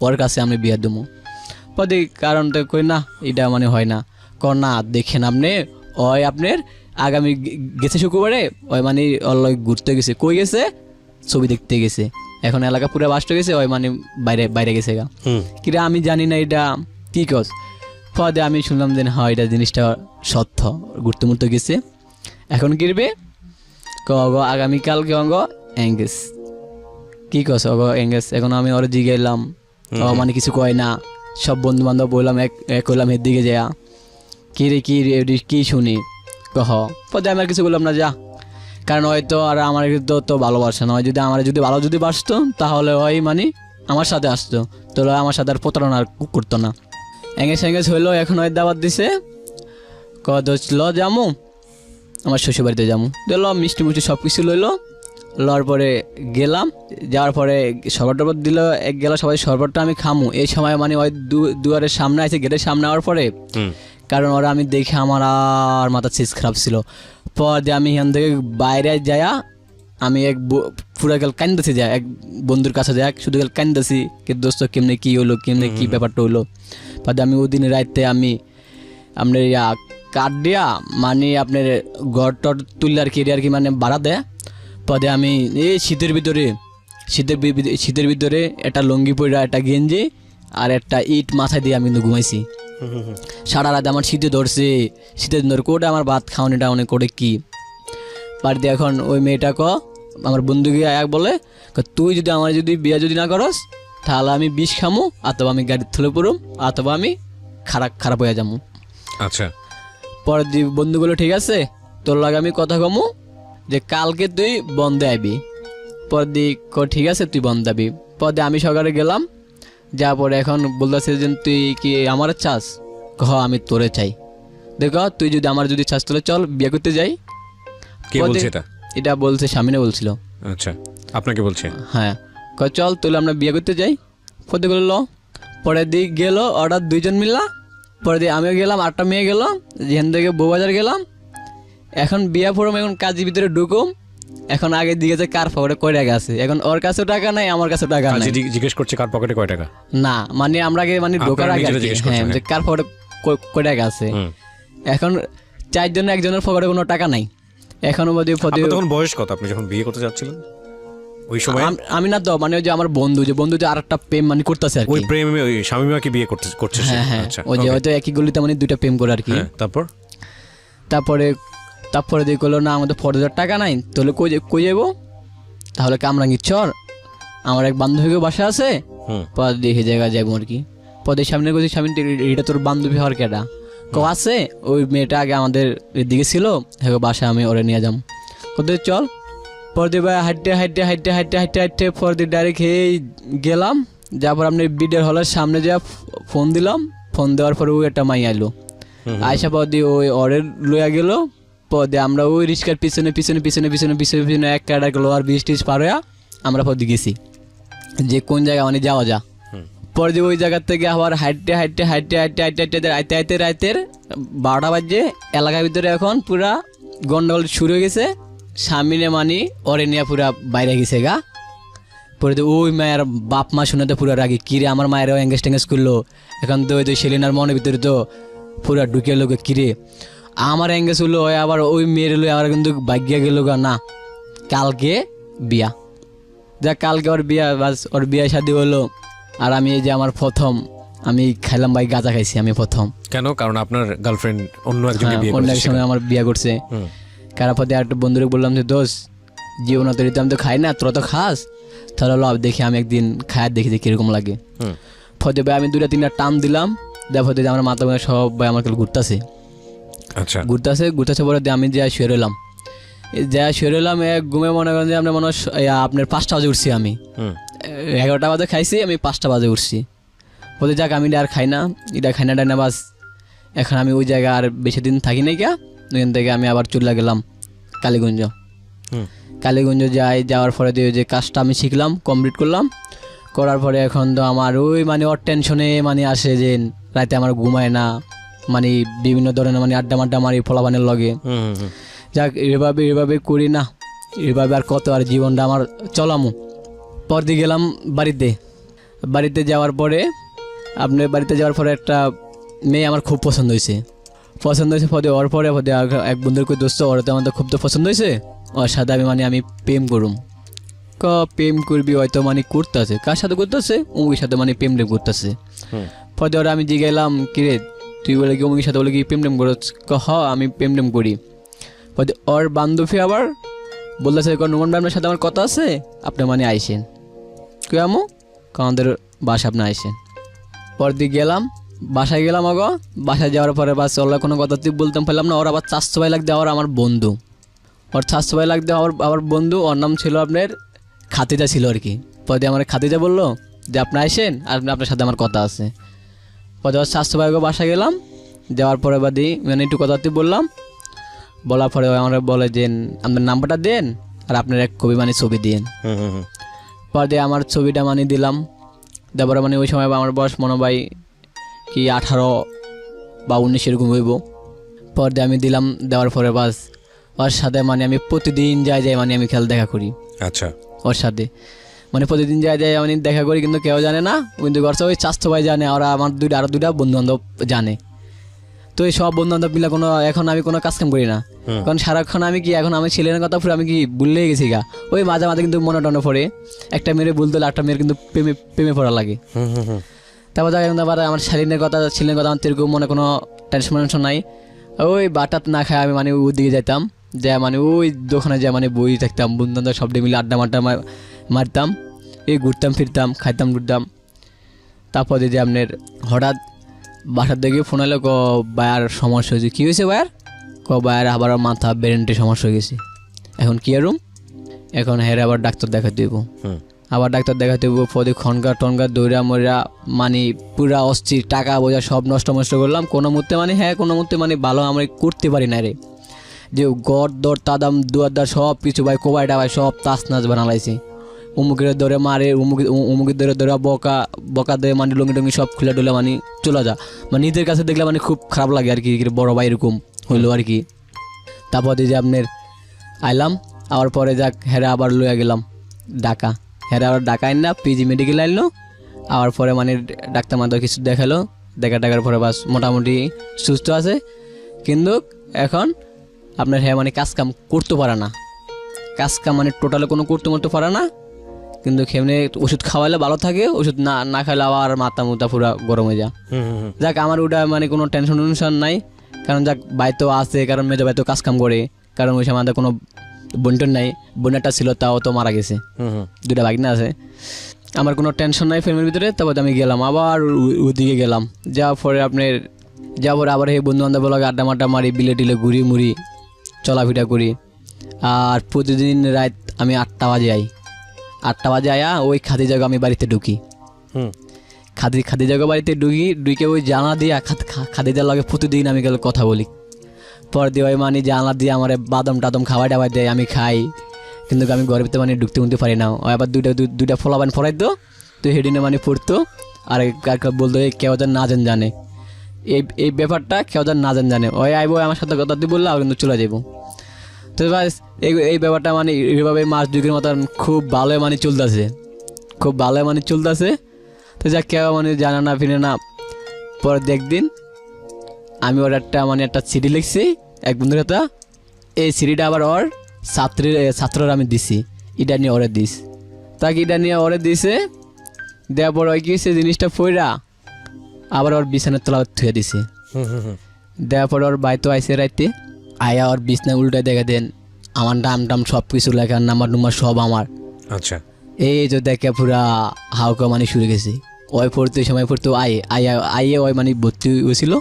ওর কাছে আমি বিয়ে দেবো। পরে কারণ তো কই না, এটা মানে হয় না, না দেখেন আপনি ওই আপনার আগামী গেছে শুক্রবারে ওই মানে ওর ঘুরতে গেছে, কই গেছে, ছবি দেখতে গেছে, এখন এলাকা পুরো বাস্ট গেছে, ওই মানে বাইরে গেছে গা, কিরে আমি জানি না এটা কি কস। পরে আমি শুনলাম যে হ্যাঁ এটা জিনিসটা সত্য, ঘুরতে গেছে। এখন কিরবে আগামীকালকে এঙ্গেজ। কি কস এঙ্গেজ? এখন আমি ওরা জিগাইলাম, ও মানে কিছু কয় না। সব বন্ধু বান্ধব বললাম, এক হইলাম এর দিকে যা, কি রে কি শুনি কহ। পরে আমি আর কিছু বললাম না, যা। কারণ হয়তো আর আমার তো ভালোবাসে না, হয় যদি আমার যদি বাসতো তাহলে হয় মানে আমার সাথে আসতো, তাহলে আমার সাথে আর প্রতারণা করতো না। এঙ্গেজ হইলো, এখন হয় দাওয়াত দিছে, ল যামু আমার শ্বশুর বাড়িতে যামু। দিল মিষ্টি সব কিছু লইলো। লওয়ার পরে গেলাম, যাওয়ার পরে শরবত টরবত দিল, এক গেল সবাই, শরবতটা আমি খামু। এই সময় মানে ওই দুয়ারের সামনে আছে, গেটের সামনে হওয়ার পরে, কারণ ওরা আমি দেখে আমার আর মাথা চিজ খারাপ ছিল। পর দিয়ে আমি এখান থেকে বাইরে যাইয়া আমি পুরা গেল কান্দাছি, যায় এক বন্ধুর কাছে যায়, শুধু গেল কান্দাছি, কি দোস্ত কেমনে কি হইলো, কেমনে কি ব্যাপারটা হইলো। পরে আমি ওই দিন রাইতে আমি আপনার কাঠ দিয়া মানে আপনার ঘর টর তুললে আর কি মানে ভাড়া দেয়। পদে আমি এই শীতের ভিতরে একটা লুঙ্গি পরা, একটা গেঞ্জি আর একটা ইট মাথায় দিয়ে আমি কিন্তু ঘুমাইছি। সারা রাত আমার শীতে ধরছে, কোটে আমার ভাত খাওয়ানিটা অনেক করে কি বাড়িতে। এখন ওই মেয়েটা আমার বন্ধুকে এক বলে, তুই যদি আমার বিয়ে না করস তাহলে আমি বিষ খামু, অথবা আমি গাড়ির থলে পড়ুম, অথবা আমি খারাপ হয়ে যাবো। আচ্ছা, পরের দিন বন্ধুগুলো ঠিক আছে, তোর লাগে আমি কথা কমু যে কালকে তুই বন্ধে আবি। পর দিক ঠিক আছে তুই বন্ধ আবি। পরে আমি সকালে গেলাম, যাওয়ার পরে এখন বলতেছে যে তুই কি আমার চাস? আমি তোরে চাই। দেখো তুই যদি আমার চাস তাহলে চল বিয়ে করতে যাই। কে বলছে এটা? এটা বলছে স্বামীনে বলছিল। আচ্ছা, আপনাকে বলছে? হ্যাঁ, চল তাহলে আমরা বিয়ে করতে যাই। পরে বললো, পরের দিক গেল অর্ডার দুইজন মিললা। পরে দিয়ে আমিও গেলাম, 8টা মেয়ে গেল, যেখান থেকে বউবাজার গেলাম। এখন বিয়া পড়ম, এখন কাজের ভিতরে ঢুকুম। এখন আগে দিকে যে কার পকেটে কয় টাকা আছে, এখন ওর কাছেও টাকা নাই, আমার কাছেও টাকা নাই। জিজ্ঞেস করছে কার পকেটে কয় টাকা? না মানে আমরা আগে মানে ঢোকার আগে হ্যাঁ, যে কার পকেটে কয় টাকা আছে। এখন 4 জনের একজনের পকেটে কোনো টাকা নাই। এখন তখন বয়স কত আপনি যখন বিয়ে করতে যাচ্ছিলেন ওই সময়? আমি না তো মানে ওই যে আমার বন্ধু যে আরেকটা প্রেম মানে করতেছে আর কি, ওই প্রেমে ওই শামিমাকে বিয়ে করছে। হ্যাঁ, ওই যে হয়তো একই গলিতে মানে 2টা প্রেম করে আর কি। তারপরে দেখলো না আমাদের 4000 টাকা নাই, তাহলে কই যাবো? তাহলে কামরাঙ্গি চর, আমার এক বান্ধবীকে বাসা আছে, পরে দেখে জায়গা যাবো আর কি। পদের সামনে স্বামী, এটা তোর বান্ধবী হওয়ার কেটা? আছে ওই মেয়েটা আগে আমাদের এদিকে ছিল, বাসা আমি ওরে নিয়ে যাম। কোথায় চল। পরদি ভাই হাইটে পরদি ডাইরেক্ট গেলাম। যারপর আপনি বিডের হলের সামনে যা ফোন দিলাম, ফোন দেওয়ার পরে ওই একটা মাই আইলো, আয়সা পরদি ওই অরের লইয়া গেল। পদে আমরা ওই রিক্সার পিছনে এক কাটা গেলো, আর 20 পার হইয়া আমরা পদে গেছি যে কোন জায়গা মানে যাওয়া যা। পরে ওই জায়গার থেকে আবার হাইটে রাতের 12টা বাজে। এলাকার ভিতরে এখন পুরা গন্ডগোল শুরু হয়ে গেছে। সামনে মানি ওরে নিয়ে পুরা বাইরে গেছে গা। পরে ওই মায়ের বাপ মা শুনে তো পুরা রাগি, কিরে আমার মায়েরও এঙ্গেজ টেঙ্গেজ করলো। এখন তো ওই সেলিনার মনের ভিতরে তো পুরা ঢুকে লোক, কিরে আমার এঙ্গেজ হলো, আবার ওই মেয়ের হলো, আবার কিন্তু ভাগ্যা গেল গা না, কালকে বিয়া। যা কালকে ওর বিয়া, বাস ওর বিয়ে শাদী হলো। আর আমি এই যে আমার প্রথম আমি খাইলাম ভাই, গাঁজা খাইছি আমি প্রথম। কেন? কারণ আপনার গার্লফ্রেন্ড অন্য একজনের বিয়ে করছে, অন্য একজনের আমার বিয়ে করছে। কারণ পথে একটা বন্ধুরে বললাম যে দোষ জীবন তরিতে আমি তো খাই না, তোরা তো খাস, তাহলে লাভ দেখি আমি একদিন খায় দেখি যে কিরকম লাগে। ফতে ভাই আমি 2-3টা টান দিলাম, দেখো আমার মাথা সব ভাই আমার কাছে ঘুরতেছে। আচ্ছা, ঘুরতেছে পরে আমি যা শুয়ে রইলাম, এক ঘুমে মনে করেন যে আপনার আপনার 5টা বাজে উঠছি আমি। 11টা বাজে খাইছি, আমি 5টা বাজে উঠছি। বলতে যাক আমি আর খাই না, এটা খাই না বাস। এখন আমি ওই জায়গায় আর বেশি দিন থাকি নাই গা। ওইখান থেকে আমি আবার চলে গেলাম কালীগঞ্জ যাওয়ার পরে যে কাজটা আমি শিখলাম, কমপ্লিট করলাম। করার পরে এখন তো আমার ওই মানে ওর টেনশনে মানে আসে যে রাতে আমার ঘুমায় না, মানে বিভিন্ন ধরনের মানে আড্ডা মারি ফলাবানের লগে। যাক এভাবে করি না, এভাবে আর কত আর জীবনটা আমার চলামু। পরদিন গেলাম বাড়িতে যাওয়ার পরে একটা মেয়ে আমার খুব পছন্দ হয়েছে। ওর পরে এক বন্ধুর কই দোস্ত, ওর তো আমাদের খুব তো পছন্দ হয়েছে, ওর সাথে আমি প্রেম করুম। প্রেম করবি হয়তো মানে করতেছে, কার সাথে করতেছে? অমুকের সাথে মানে প্রেম করতেছে। পরে ওরা আমি জিগাইলাম, কিরে তুই বলে কি অমুকের সাথে বলে কি প্রেম করছ? আমি প্রেম করি। ওর বান্ধবী আবার বলতেছে নুমান ভাই আপনার সাথে আমার কথা আছে, আপনি মানে আইসেন। কে আমু আমাদের বাসা আপনি আইসেন। পরের দিক গেলাম, বাসায় গেলাম। বাসায় যাওয়ার পরে বাস ওরা কোনো কথা তুই বলতাম পারলাম না। ওর আবার চারশো ভাই লাগতে ওর আমার বন্ধু, ওর চারশো ভাই লাগতে আমার বন্ধু, ওর নাম ছিল আপনার খাতিজা ছিল আর কি। পরে আমার খাতিজা বললো যে আপনি আইসেন আর আপনার সাথে আমার কথা আছে। পরে ওর চারশো ভাইকে বাসায় গেলাম, যাওয়ার পরে বাদি মানে একটু কথা তুই বললাম। বলার পরে আমরা বলে যে আপনার নাম্বারটা দেন আর আপনার এক কপি মানে ছবি দিন। পরে দিয়ে আমার ছবিটা মানে দিলাম, তারপরে মানে ওই সময় আমার বয়স মনে হয় কি 18 বা 19 এরকম হইব। পর দিয়ে আমি দিলাম, দেওয়ার পরে বাস ওর সাথে মানে আমি প্রতিদিন যাই মানে আমি খেলা দেখা করি। আচ্ছা, ওর সাথে মানে প্রতিদিন যাই আমি দেখা করি, কিন্তু কেউ জানে না। কিন্তু করছে ওই চাস্তো ভাই জানে, ওরা আমার আরো দুইটা বন্ধু বান্ধব জানে। তো এই সব বন্ধু বান্ধব মিলে এখন আমি কোনো কাজ কাম করি না, কারণ সারাক্ষণ আমি কি এখন আমি ছেলের কথা পুরো আমি কি ভুললেই গেছি গা। ওই মাঝে মাঝে কিন্তু মনে টনে পড়ে, একটা মেয়ের ভুলতে একটা মেয়ের কিন্তু প্রেমে পড়া লাগে। তারপর আবার আমার ছেলের কথা আমার তেরকম মনে কোনো টেনশন নাই। ওই বাটাত না খায় আমি মানে ওই দিকে যেতাম, যা মানে ওই দোকানে যা মানে বই থাকতাম, বন্ধু বান্ধব সব মিলে আড্ডা মারতাম, এই ঘুরতাম ফিরতাম, খাইতাম ঘুরতাম। তারপর যদি আপনার হঠাৎ বাসার দিকে ফোন এলো, বায়ার সমস্যা হয়েছে। কী হয়েছে বায়ার? বায়ার আবার মাথা ব্রেনটে সমস্যা হয়ে গেছে। এখন কি আরুম? এখন হেরে আবার ডাক্তার দেখাতে দেবো, আবার ডাক্তার দেখাতে দেবো। পদে খনগা দৌড়া মরা মানে পুরা অস্থির, টাকা বোঝা সব নষ্ট করলাম। কোনো মুহূর্তে মানে কোনো মুহূর্তে মানে ভালো আমি করতে পারি না রে। যে গড় দর তাদাম দুয়ারদার সব কিছু ভাই কোবাইটা ভাই সব তাস নাচ বানালাইছে। উমুকের ধরে মারে, উমুকের ধরে বকা দেয়, মানে লুঙ্গি টুঙ্গি সব খুলে টুলে মানে চলে যা। মানে নিজের কাছে দেখলে মানে খুব খারাপ লাগে আর কি, বড় ভাই এরকম হইলো আর কি। তারপর যে আপনার আইলাম, আবার পরে যাক হেরা আবার লইয়া গেলাম ঢাকা। হেরা আবার ঢাকা আইন না পিজি মেডিকেল আইলো। আবার পরে মানে ডাক্তার মাত্র কিছু দেখালো, দেখার পরে বাস মোটামুটি সুস্থ আছে। কিন্তু এখন আপনার হ্যাঁ মানে কাজ কাম করতে পারে না, কাজ কাম মানে টোটালে কোনো করতে পারে না। কিন্তু খেমনে ওষুধ খাওয়ালে ভালো থাকে, ওষুধ না খাইলে আবার মাথা মুথা পুরা গরম হয়ে যায়। যাক আমার ওটা মানে কোনো টেনশন নাই, কারণ যাক বাইতো আছে, কারণ মেজো বাইতো কাজ কাম করে, কারণ ওই সময় আমাদের কোনো বোনটোন নাই। বোনেরটা ছিল তাও তো মারা গেছে, দুটা ভাগনা আছে। আমার কোনো টেনশন নাই ফ্যামিলির ভিতরে। তারপর আমি গেলাম আবার ওদিকে গেলাম, যাওয়ার পরে আবার এই বন্ধু বান্ধব লাগে আড্ডা মাড্ডা মারি, বিলে টিলে ঘুরি মুড়ি চলাফিটা করি। আর প্রতিদিন রাত আমি 8টা বাজে আই, 8টা বাজে আয়া ওই খাদি জায়গা আমি বাড়িতে ঢুকি। খাদি জায়গা বাড়িতে ঢুকে ওই জানলা দিয়ে খাদিজার লাগে প্রতিদিন আমি গেলে কথা বলি। পর দিয়ে ওই মানে জানলা দিয়ে আমার বাদাম টাদম খাওয়াই টাওয়াই দেয়, আমি খাই। কিন্তু আমি ঘরের ভিতরে মানে ঢুকতে পারি না। ওই আবার দুইটা ফলাবান ফরাই তো হেডিনে মানে পড়তো। আর বলতো কেউ যেন না জানে এই ব্যাপারটা, কেউ যেন না জানে। ওই আইবো আমার সাথে কথা দিয়ে বললে আর কিন্তু চলে যাবো। তো বাস এই ব্যাপারটা মানে এইভাবে মাস 2 মতন খুব ভালো মানে চলতেছে। তো যা কেউ মানে জানে না ফিরে না। পরে একদিন আমি ওর একটা সিডি লিখছি এক বন্ধুর কথা। এই সিডিটা আবার ওর ছাত্ররা আমি দিছি, এটা নিয়ে ওরে দিস। তাকে এটা নিয়ে ওরে দিছে, দেওয়ার পর ওই কি সে জিনিসটা ফইরা আবার ওর বিছানার তলা থুয়ে দিছে। দেওয়ার পর ওর বাইতো আইসে রাইতে, আয়া ওর বিছনা উল্টায় দেখা দেন আমার নাম সব কিছু লেখা, নাম্বার সব আমার। আচ্ছা, এই যে দেখে পুরা হাউকা মানে শুরু গেছে। ওই পড়তে সময় পড়তো আইয়ে ওই মানে ভর্তি হয়েছিল।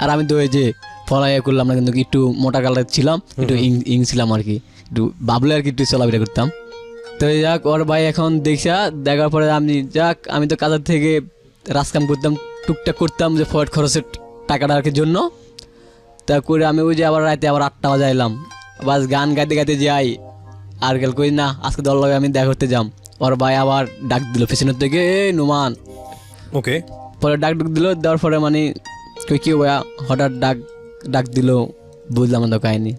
আর আমি তো ওই যে পড়াইয়া করলাম না, কিন্তু একটু মোটা কালার ছিলাম, একটু ইং ছিলাম আর কি, একটু বাবলে আর কি একটু চলাফেরা করতাম। তো যাক ওর ভাই এখন দেখার পরে আমি তো কাজের থেকে রাজকাম করতাম, টুকটাক করতাম যে ফয়েট খরচের টাকাটা আর কি জন্য। তা করে আমি ওই যে আবার রাতে আবার 8টা বাজে আইলাম, বাস গান গাইতে যাই। আর গেল কই না আজকে দল লাগে আমি দেখা করতে যাম। ওর ভাই আবার ডাক দিল পেছনের থেকে, নুমান। ওকে, পরে ডাক দিল, দেওয়ার পরে মানে কি ভাইয়া হঠাৎ ডাক দিল, বুঝলাম না কাহিনি।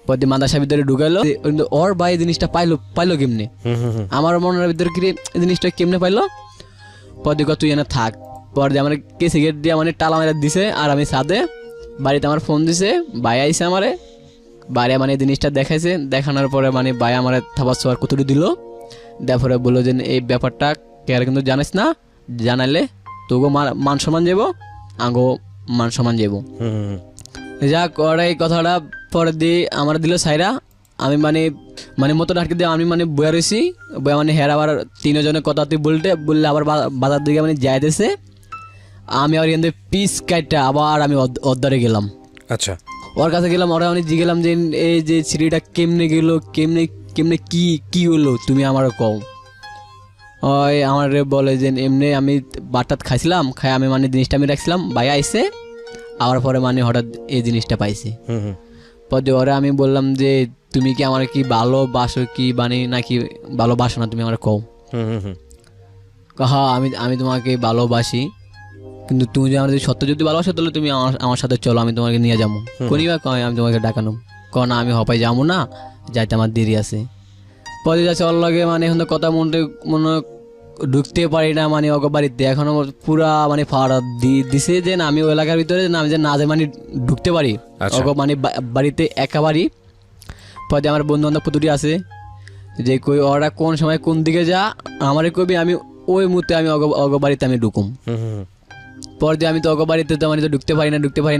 পরে মাদ্রাসার ভিতরে ঢুকাইলো। কিন্তু ওর ভাই জিনিসটা পাইলো কেমনে, আমার মনের ভিতরে কি জিনিসটা কেমনে পাইলো। পরে তুই এনে থাক। পরে আমার কে সিগারেট দিয়ে মানে টালা মেরা দিছে। আর আমি সাথে বাড়িতে আমার ফোন দিছে, ভাই আইসে আমারে বাড়ি মানে জিনিসটা দেখাইছে। দেখানোর পরে মানে ভাই আমার থাবার ছোয়ার কতটুকু দিল, দেওয়ার পরে বললো যে এই ব্যাপারটা কে আর কিন্তু জানিস না, জানাইলে তোকে মান সম্মান যাবো, আগো মান সম্মান যাবো। যাক ওরা এই কথাটা পরে দিয়ে আমার দিল সাইরা। আমি মানে মানে মতো আটকে দিয়ে আমি মানে বয়া রয়েছি, বয়া মানে হের আবার তিনজনের কথা তুই বললে আবার বাজার দিকে মানে যাইতেছে, আমি আবার এখান থেকে পিস কাটটা আবার আমি অদ্দারে গেলাম। আচ্ছা, ওর কাছে গেলাম, ওরা আমি জিগেলাম যে এই যে ছিঁড়িটা কেমনে গেল, কেমনে কেমনে কি হলো তুমি আমার কও। ওই আমার বলে যে এমনি আমি বাটাত খাইছিলাম, খাই আমি মানে জিনিসটা আমি রাখছিলাম, ভাই আইসে আবার পরে মানে হঠাৎ এই জিনিসটা পাইছি। পরে ওরা আমি বললাম যে তুমি কি আমার কি ভালোবাসো কি বানি নাকি ভালোবাসো না তুমি আমার কও। হ্যাঁ আমি তোমাকে ভালোবাসি, কিন্তু তুমি যে আমার যদি সত্য যদি ভালোবাসো তাহলে তুমি আমার সাথে চলো, আমি তোমাকে নিয়ে যাবো। কোনিবা কয় আমি তোমাকে ডাকানো, কয় না আমি হপাই যাবো না, যাইতে আমার দেরি আছে। পরে যাচ্ছে ওর লগে মানে এখন তো কথা মনে ঢুকতে পারি না মানে ওকে বাড়িতে এখনো পুরা মানে ফাড়া দিছে যে না আমি ওই এলাকার ভিতরে না আমি যে না যে মানে ঢুকতে পারি ওকে মানে বাড়িতে একা বাড়ি। পরে আমার বন্ধু বান্ধব পুতুটি আছে যে কই ওরা কোন সময় কোন দিকে যা আমারে কবি, আমি ওই মুহূর্তে আমি অগ বাড়িতে আমি ঢুকুম। পর দিয়ে আমি তো অগ বাড়িতে তো মানে তো ঢুকতে পারি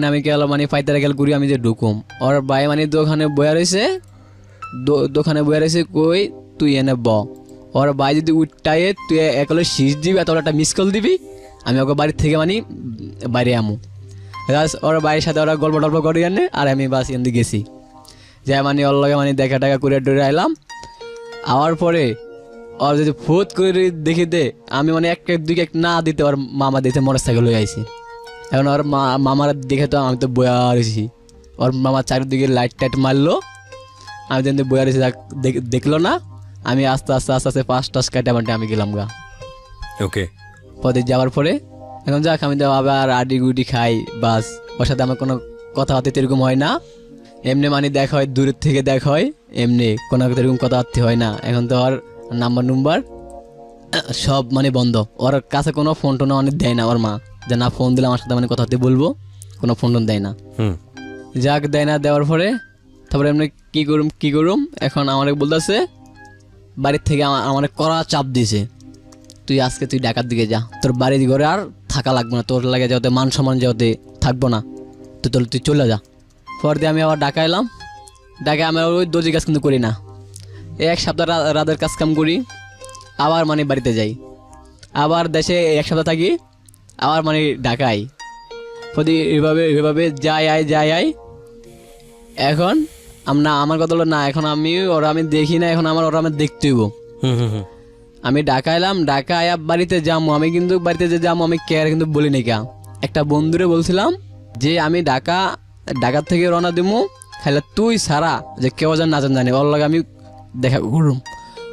না, আমি গেল মানে ফাইতারা গেল করি আমি যে ঢুকুম। ওর ভাই মানে দোকানে বয়া রয়েছে কই তুই এনে ব, ওর ভাই যদি উঠায়ে তুই একলে শীষ দিবি এত একটা মিস কল দিবি, আমি ওকে বাড়ির থেকে মানে বাইরে আমু। ওর বাইরের সাথে ওরা গল্প টল্প করে আনে আর আমি বাস এনে গেছি, যাই মানে ওর লগে মানে দেখা টাকা করে ডরে আইলাম। আওয়ার পরে ওর যদি ফুট করে দেখে দে আমি মানে এক দুই না দিতে ওর মামা দিতে মোটর সাইকেল হয়ে আইছি। এখন ওর মামার দেখে তো আমি তো বয়া রয়েছি, ওর মামা চারিদিকে লাইট টাইট মারলো, আমি যেন বয়া রয়েছি দেখলো না, আমি আস্তে 5 কাটে আমি গেলাম গা। ওকে, পরে যাওয়ার পরে এখন যাক আমি তো আবার আডি গুডি খাই, বাস ওর সাথে আমার কোনো কথাবার্তা এরকম হয় না, এমনি মানে দেখা হয় দূরের থেকে দেখা হয়, এমনি কোনো এরকম কথাবার্তা হয় না। এখন তো ওর নাম্বার সব মানে বন্ধ, ওর কাছে কোনো ফোন টোন অনেক দেয় না ওর মা, যে না ফোন দিলে আমার সাথে মানে কথাবার্তা বলবো, কোনো ফোন টোন দেয় না। যাক দেয় না, দেওয়ার পরে তারপরে এমনি কি করুম এখন আমার বলতেছে বাড়ির থেকে আমার কড়া চাপ দিছে, তুই আজকে তুই ঢাকার দিকে যা, তোর বাড়ির ঘরে আর থাকা লাগবে না, তোর লাগে যাতে মান সম্মান যাতে থাকবো না, তুই চলে যা। পর দিয়ে আমি আবার ঢাকা এলাম, ঢাকায় আমি ওই দর্জি কাজ কিন্তু করি না, এক সপ্তাহ রাতের কাজ কাম করি, আবার মানে বাড়িতে যাই, আবার দেশে এক সপ্তাহ থাকি, আবার মানে ঢাকায় প্রতি এভাবে যাই আই। এখন আমার কথা হলো না, এখন আমি দেখি না, এখন ওরা আমি দেখতে হইব। আমি ঢাকা এলাম, ঢাকা আয়া বাড়িতে যাবো, আমি কিন্তু বাড়িতে যে যাবো আমি কে কিন্তু বলি নাই কা, একটা বন্ধুরে বলছিলাম যে আমি ঢাকা থেকে রওনা দেবো, খাইলে তুই সারা যে কেউ যেন না জানে ওর লাগে আমি দেখা করুম।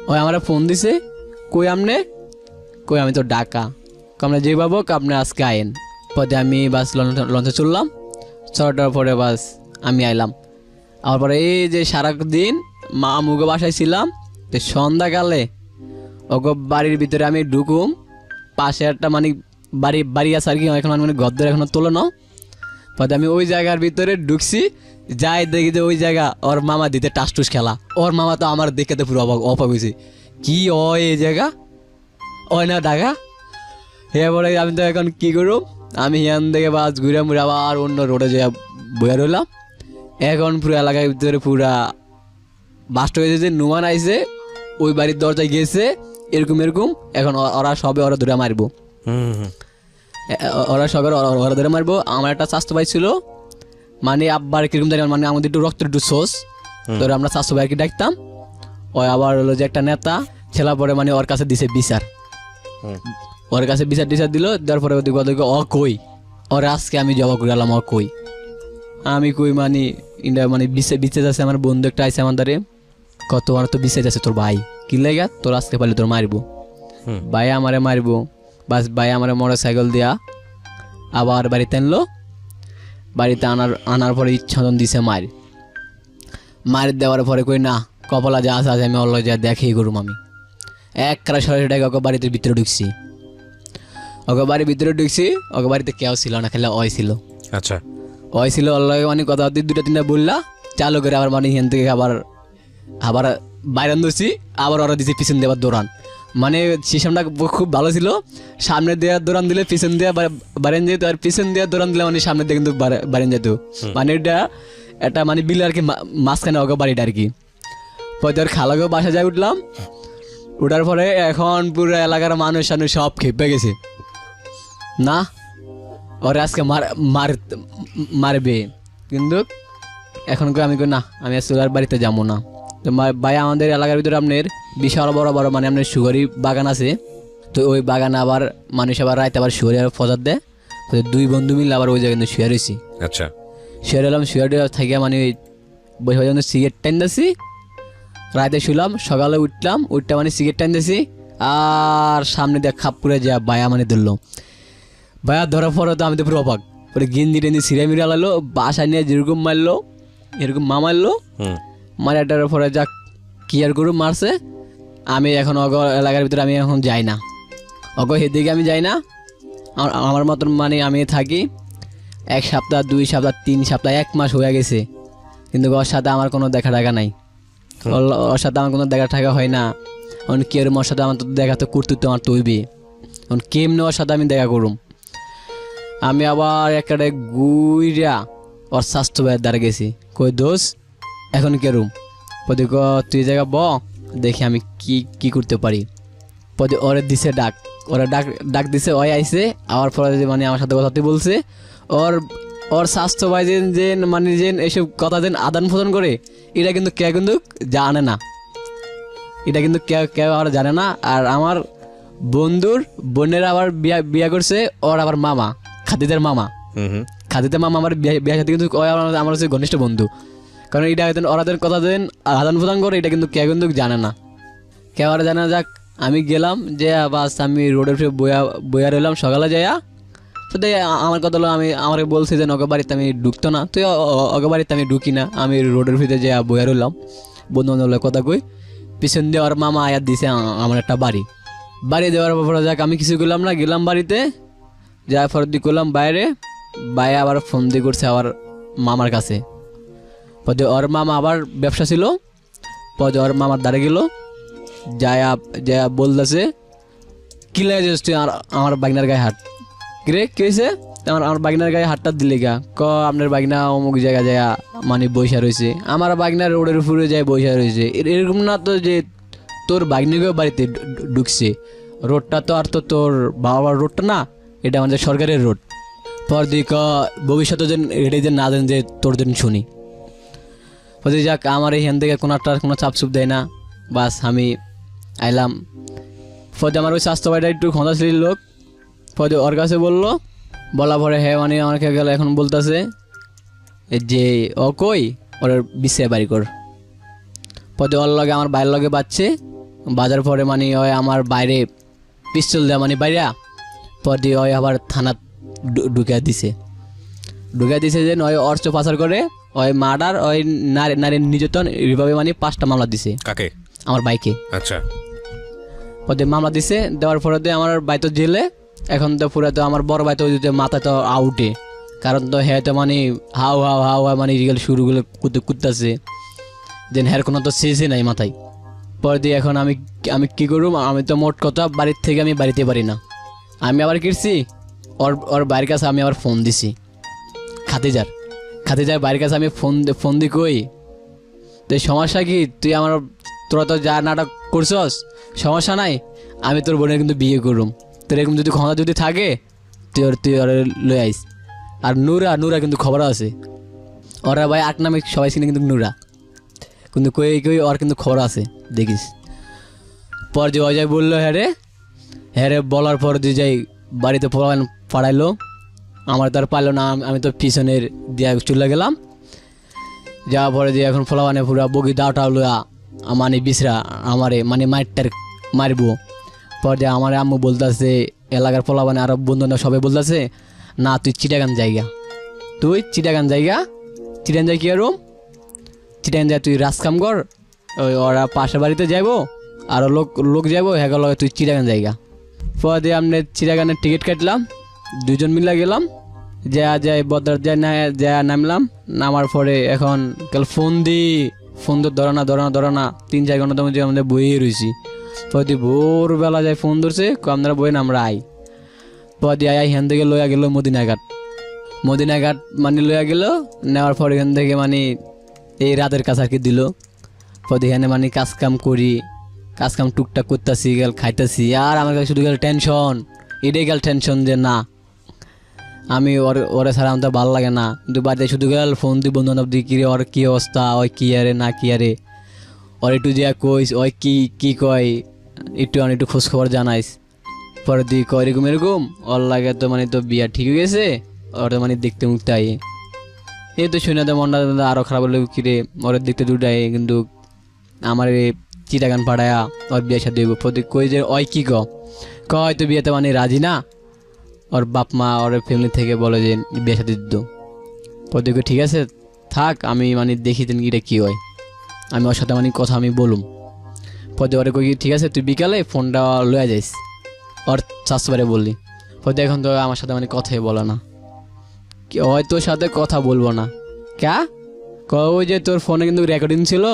ওই আমার ফোন দিছে, কই আমি তো ঢাকা, আপনি যে পাবো আপনি আজকে আইন। পরে আমি বাস লঞ্চে চললাম, চলাটার পরে বাস আমি আইলাম। আমার পরে এই যে সারাদিন মা মুগো বাসায় ছিলাম, তো সন্ধ্যাকালে ওগো বাড়ির ভিতরে আমি ঢুকুম, পাশে একটা মানে বাড়ি আছে আর কি, এখন মানে গদ্দের এখনো তোলো না। পরে আমি ওই জায়গার ভিতরে ঢুকছি, যাই দেখি যে ওই জায়গা ওর মামা দিতে টাসটুস খেলা, ওর মামা তো আমার দেখে তো পুরো অবাক হয়েছে, কি হয় এই জায়গা ওই না ঢাকা। এরপরে আমি তো এখন কি করুম, আমি হিয়ান থেকে বাস ঘুরে মুড়ে আবার অন্য রোডে যে বয়ে রইলাম। এখন পুরো এলাকার ভিতরে পুরা বাস্ট হয়েছে যে নুমান আইছে, ওই বাড়ির দরজায় গিয়েছে এরকম। এখন ওরা ধরে মারবো, ওরা ধরে মারবো। আমার একটা স্বাস্থ্য ভাই ছিল, মানে আব্বার কিরকম জানি মানে আমাদের একটু রক্তের একটু সোস, ধরে আমরা স্বাস্থ্য ভাইকে ডাকতাম। ওই আবার হলো যে একটা নেতা ছেলা পরে মানে ওর কাছে দিছে বিচার, ওর কাছে বিচার দিল, দেওয়ার পরে কই ওর আজকে আমি জবাব করে গেলাম, আমি কই মানে ইন্ডিয়া মানে বিচে যাচ্ছে আমার বন্ধু একটা আইসে আমার দ্বারে, কত আর তো বিচে যাচ্ছে তোর ভাই, কি লেগা তোর আজকে পারলে তোর মারবো, ভাই আমারে মারবো। বাস ভাই আমারে মোটর সাইকেল দিয়া আবার বাড়িতে আনলো, বাড়িতে আনার পরে ইচ্ছাদন দিছে মার দেওয়ার পরে কই না কপালা যা আছে আমি অল্ল যা দেখেই করুম। আমি এক কারা সরাসরি ওকে বাড়িতে ভিতরে ঢুকছি, ওকে বাড়িতে কেউ ছিল না, খেলে ওই ছিল। আচ্ছা, ওই ছিল অল্লাগে মানে কথা 2-3টা বললা চালু করে আবার মানে এখান থেকে আবার বাইরে ধরছি, আবার ওরা দিছে পিছন দিয়ে আবার দৌড়ান, মানে সিস্টেমটা খুব ভালো ছিল, সামনে দিয়ে দৌড়ান দিলে পিছন দিয়ে বাড়েন যেত, আর পিছন দিয়ে দৌড়ান দিলে মানে সামনে দিয়ে কিন্তু বাড়েন যেত, মানে এটা একটা মানে বিল আর কি মাঝখানে ওকে বাড়িটা আর কি। পরে ওর খালাকেও বাসা যায় উঠলাম, উঠার পরে এখন পুরো এলাকার মানুষ সব খেপে গেছে, না ওরে আজকে মারবে। কিন্তু এখন আমি কই না, আমি আজকে ওর বাড়িতে যাবো না। তো ভাই আমাদের এলাকার ভিতরে আপনার বিশাল বড় বড় মানে আপনার সুগারি বাগান আছে। তো ওই বাগানে আবার মানুষ আবার রাইতে আবার শুয়ারি ফজার দেয়। তো 2 বন্ধু মিলে আবার ওই জায়গায় কিন্তু শুয়ে রয়েছি। আচ্ছা, শুয়ে রইলাম, শুয়ে থেকে মানে ওই বসে বসে সিগারেট টাইনতেছি, রাতে শুলাম, সকালে উঠটা মানে সিগারেট টাইনতেছি, আর সামনে দিয়ে খাপ করে যা বায়া মানে ধরলো। বায়া ধরার পরে তো আমি তো পুরো অবাক, পরে গিন্দি টেন্দি সিরা মিরা লালো, বাসা নিয়ে যেরকম মারলো এরকম মারলো। মারাটার পরে যাক কি আর করু মারছে। আমি এখন অগ এলাকার ভিতরে আমি এখন যাই না, অগ সেদিকে আমি যাই না। আমার মতন মানে আমি থাকি 1 সপ্তাহ 2 সপ্তাহ 3 সপ্তাহ 1 মাস হয়ে গেছে, কিন্তু ওর সাথে আমার কোনো দেখা টাকা নাই। ওর সাথে আমার কোনো দেখা টাকা হয় না। এখন কি আর ওর সাথে আমার তো দেখা তো করতে তো আমার তৈবি, এখন কেমনে ওর সাথে আমি দেখা করুম। আমি আবার একটা গুইরা ওর স্বাস্থ্য ভাইয়ের দ্বারা গেছি, কই দোষ এখন কেরুম। পদে তুই জায়গা দেখি আমি কি করতে পারি। পদে ওরে দিছে ডাক, ওরা ডাক দিছে, ওই আইসে। আবার পরে মানে আমার সাথে কথাতে বলছে। ওর স্বাস্থ্য ভাই যে মানে যে এইসব কথা যেন আদান প্রদান করে, এটা কিন্তু কেউ কিন্তু জানে না, এটা কিন্তু কেউ আর জানে না। আর আমার বন্ধুর বোনের আবার বিয়া করছে ওর আবার মামা, খাদিদের মামা আমার বিয়ে সাথে কিন্তু আমার হচ্ছে ঘনিষ্ঠ বন্ধু। কারণ এটা ওরাদের কথা দেন আদান প্রদান করে, এটা কিন্তু কেউ কিন্তু জানে না, কেউ আর জানে না। যাক আমি গেলাম যে বাস আমি রোডের ফিরে বইয়া রইলাম সকালে যাইয়া। তো আমার কথা হলো আমি আমাকে বলছি যে অগ বাড়িতে আমি ঢুকতো না, তুই অগ বাড়িতে আমি ঢুকি না, আমি রোডের ভিতরে যাইয়া বইয়া রইলাম। বন্ধু বান্ধবের কথা কই, পিছন দিয়ে ওর মামা আয়াত দিছে আমার একটা বাড়ি দেওয়ার পরে যাক আমি কিছু করলাম না, গেলাম বাড়িতে, যাওয়ার পর দিয়ে করলাম বাইরে আবার ফোন দিয়ে করছে আবার মামার কাছে। পরে ওর মামা আবার ব্যবসা ছিল, পরে ওর মামার দ্বারে গেল, যা বলতেছে কি লাগে তুই আমার বাগনার গায়ে হাত, কিরে কি হয়েছে আমার বাগনার গায়ে হাতটা দিলে গা, আপনার বাগনা অমুক জায়গা যায় মানে বৈশা রয়েছে, আমার বাগনার রোডের উপরে যায় বৈশা রয়েছে। এরকম না তো যে তোর বাগনিকেও বাড়িতে ঢুকছে, রোডটা তো আর তো তোর বাবার রোডটা না, এটা আমাদের সরকারের রোড। পর দিক ভবিষ্যতে যেন এটা যে না দেন যে তোর জন্য শুনি। বলছি যাক আমার এইখান থেকে কোনো চাপ চুপ দেয় না, বাস আমি আইলাম। ফলে আমার ওই স্বাস্থ্য ভাইটা একটু ক্ষমতাশীল লোক, ফলে ওর কাছে বলা পরে হ্যাঁ মানে আমাকে গেল এখন বলতেছে যে ও কই ওর বিশ্বে বাড়ি কর। পদে ওর লগে আমার বাইরের লগে বাজছে, বাজার পরে মানে ওই আমার বাইরে পিস্তল দেওয়া মানে বাইরা, পরে ওই আবার থানা ঢুকে দিছে যে ওই অর্থ পাচার করে, ওই মার্ডার, ওই নারীর নির্যাতন এইভাবে মানে 5টা মামলা দিছে। কাকে? আমার বাইকে। আচ্ছা, ওদের মামলা দিছে, দেওয়ার পরে আমার ভাই তো জেলে। এখন তো পুরো তো আমার বড় ভাই তো মাথা তো আউটে, কারণ তো হ্যাঁ তো মানে হাও মানে রিগেল শুরুগুলো কুদতেছে, দেন হ্যার কোনো তো শেষই নাই মাথায়। পরে দিয়ে এখন আমি কি করুম, আমি তো মোট কথা বাড়ির থেকে আমি বাড়িতে পারি না। আমি আবার কিরছি ওর বাড়ির কাছে আমি আবার ফোন দিছি, খাতিজার বাড়ির কাছে আমি ফোন দি কই তো সমস্যা কি, তোরা তো যা নাটক করছস সমস্যা নাই, আমি তোর বোনের কিন্তু বিয়ে করুম, তোর এরকম যদি ক্ষমতা যদি থাকে তুই ওর লই আইস। আর নুরা কিন্তু খবর আছে, ওরা ভাই 8 নামে সবাই ছিল কিন্তু নুরা, কিন্তু কই ওর কিন্তু খবর আছে দেখিস। পর যে অজয় বললো হ্যাঁ রে বলার পর যে যাই বাড়িতে পাড়াইলো, আমার তো আর পারলো না, আমি তো পিছনের দিয়ে চলে গেলাম। যাওয়ার পরে যে এখন ফলাবানে পুরা বগি দাওটা লোয়া মানে বিছরা আমারে মানে মারবো। পর যে আমার আম্মু বলতেছে, এলাকার ফলাবানে আরো বন্ধু সবাই বলতেছে না তুই চিটাগান জায়গা যাই কি আর চিটাগান যায় তুই রাজকাম কর, ওই ওরা পাশের বাড়িতে যাইবো আরো লোক যাইবো হ্যাঁ তুই চিটাগান জায়গা। পর দিয়ে আমরা চিটাগানের টিকিট কাটলাম, 2 জন মিলে গেলাম, যাই বদর যা নামলাম। নামার পরে এখন কাল ফোন তো ধরা না 3-4 ঘন্টা তো আমাদের বইয়ে রয়েছি। পরে ভোরবেলা যায় ফোন ধরছে, আপনারা বই না আমরা আই। পরে আই এখান থেকে লইয়া গেল মদিনাঘাট মানে লইয়া গেল, নেওয়ার পর এখান থেকে মানে এই রাতের কাছে আর কি দিল। পরে এখানে মানে কাজ কাম টুকটাক করতেছি গেল খাইতেছি, আর আমার কাছে শুধু গেল টেনশন, এটাই গেল টেনশন যে না আমি ওরে ছাড়া আমার তো ভালো লাগে না। কিন্তু বাড়িতে শুধু গেল ফোন দিই বন্ধু বান্ধব দিই, কিরে ওর কী অবস্থা, ওই কী আরে না কী আরে, ওর একটু যে কইস ওই কী কয় একটু খোঁজ খবর জানাইস। পরে দিই কয় এরকম ওর লাগে তো মানে তো বিয়া ঠিক হয়ে গেছে, ওর মানে দেখতে মুখতে আই, এই তো শুনে তো মনটা আরও খারাপ হলো, কিরে ওর দেখতে দুটাই, কিন্তু আমার চিটাগান পাড়ায়া ওর বিয়ে সাথে দেবো। প্রতি কই যে ওই কী কয় তো বিয়েতে মানে রাজি না, ওর বাপ মা ওর ফ্যামিলি থেকে বলে যে বিয়ে সাথে দিত। প্রতি ঠিক আছে থাক, আমি মানে দেখি তেন এটা কী হয়, আমি ওর সাথে মানে কথা আমি বলুম। পরে ওরে কই ঠিক আছে তুই বিকালে ফোনটা লয়ে যাইস, ওর শাশুবারে বললি। পরে এখন তো আমার সাথে মানে কথাই বলে না, ওই তোর সাথে কথা বলবো না ক্যা, ওই যে তোর ফোনে কিন্তু রেকর্ডিং ছিল,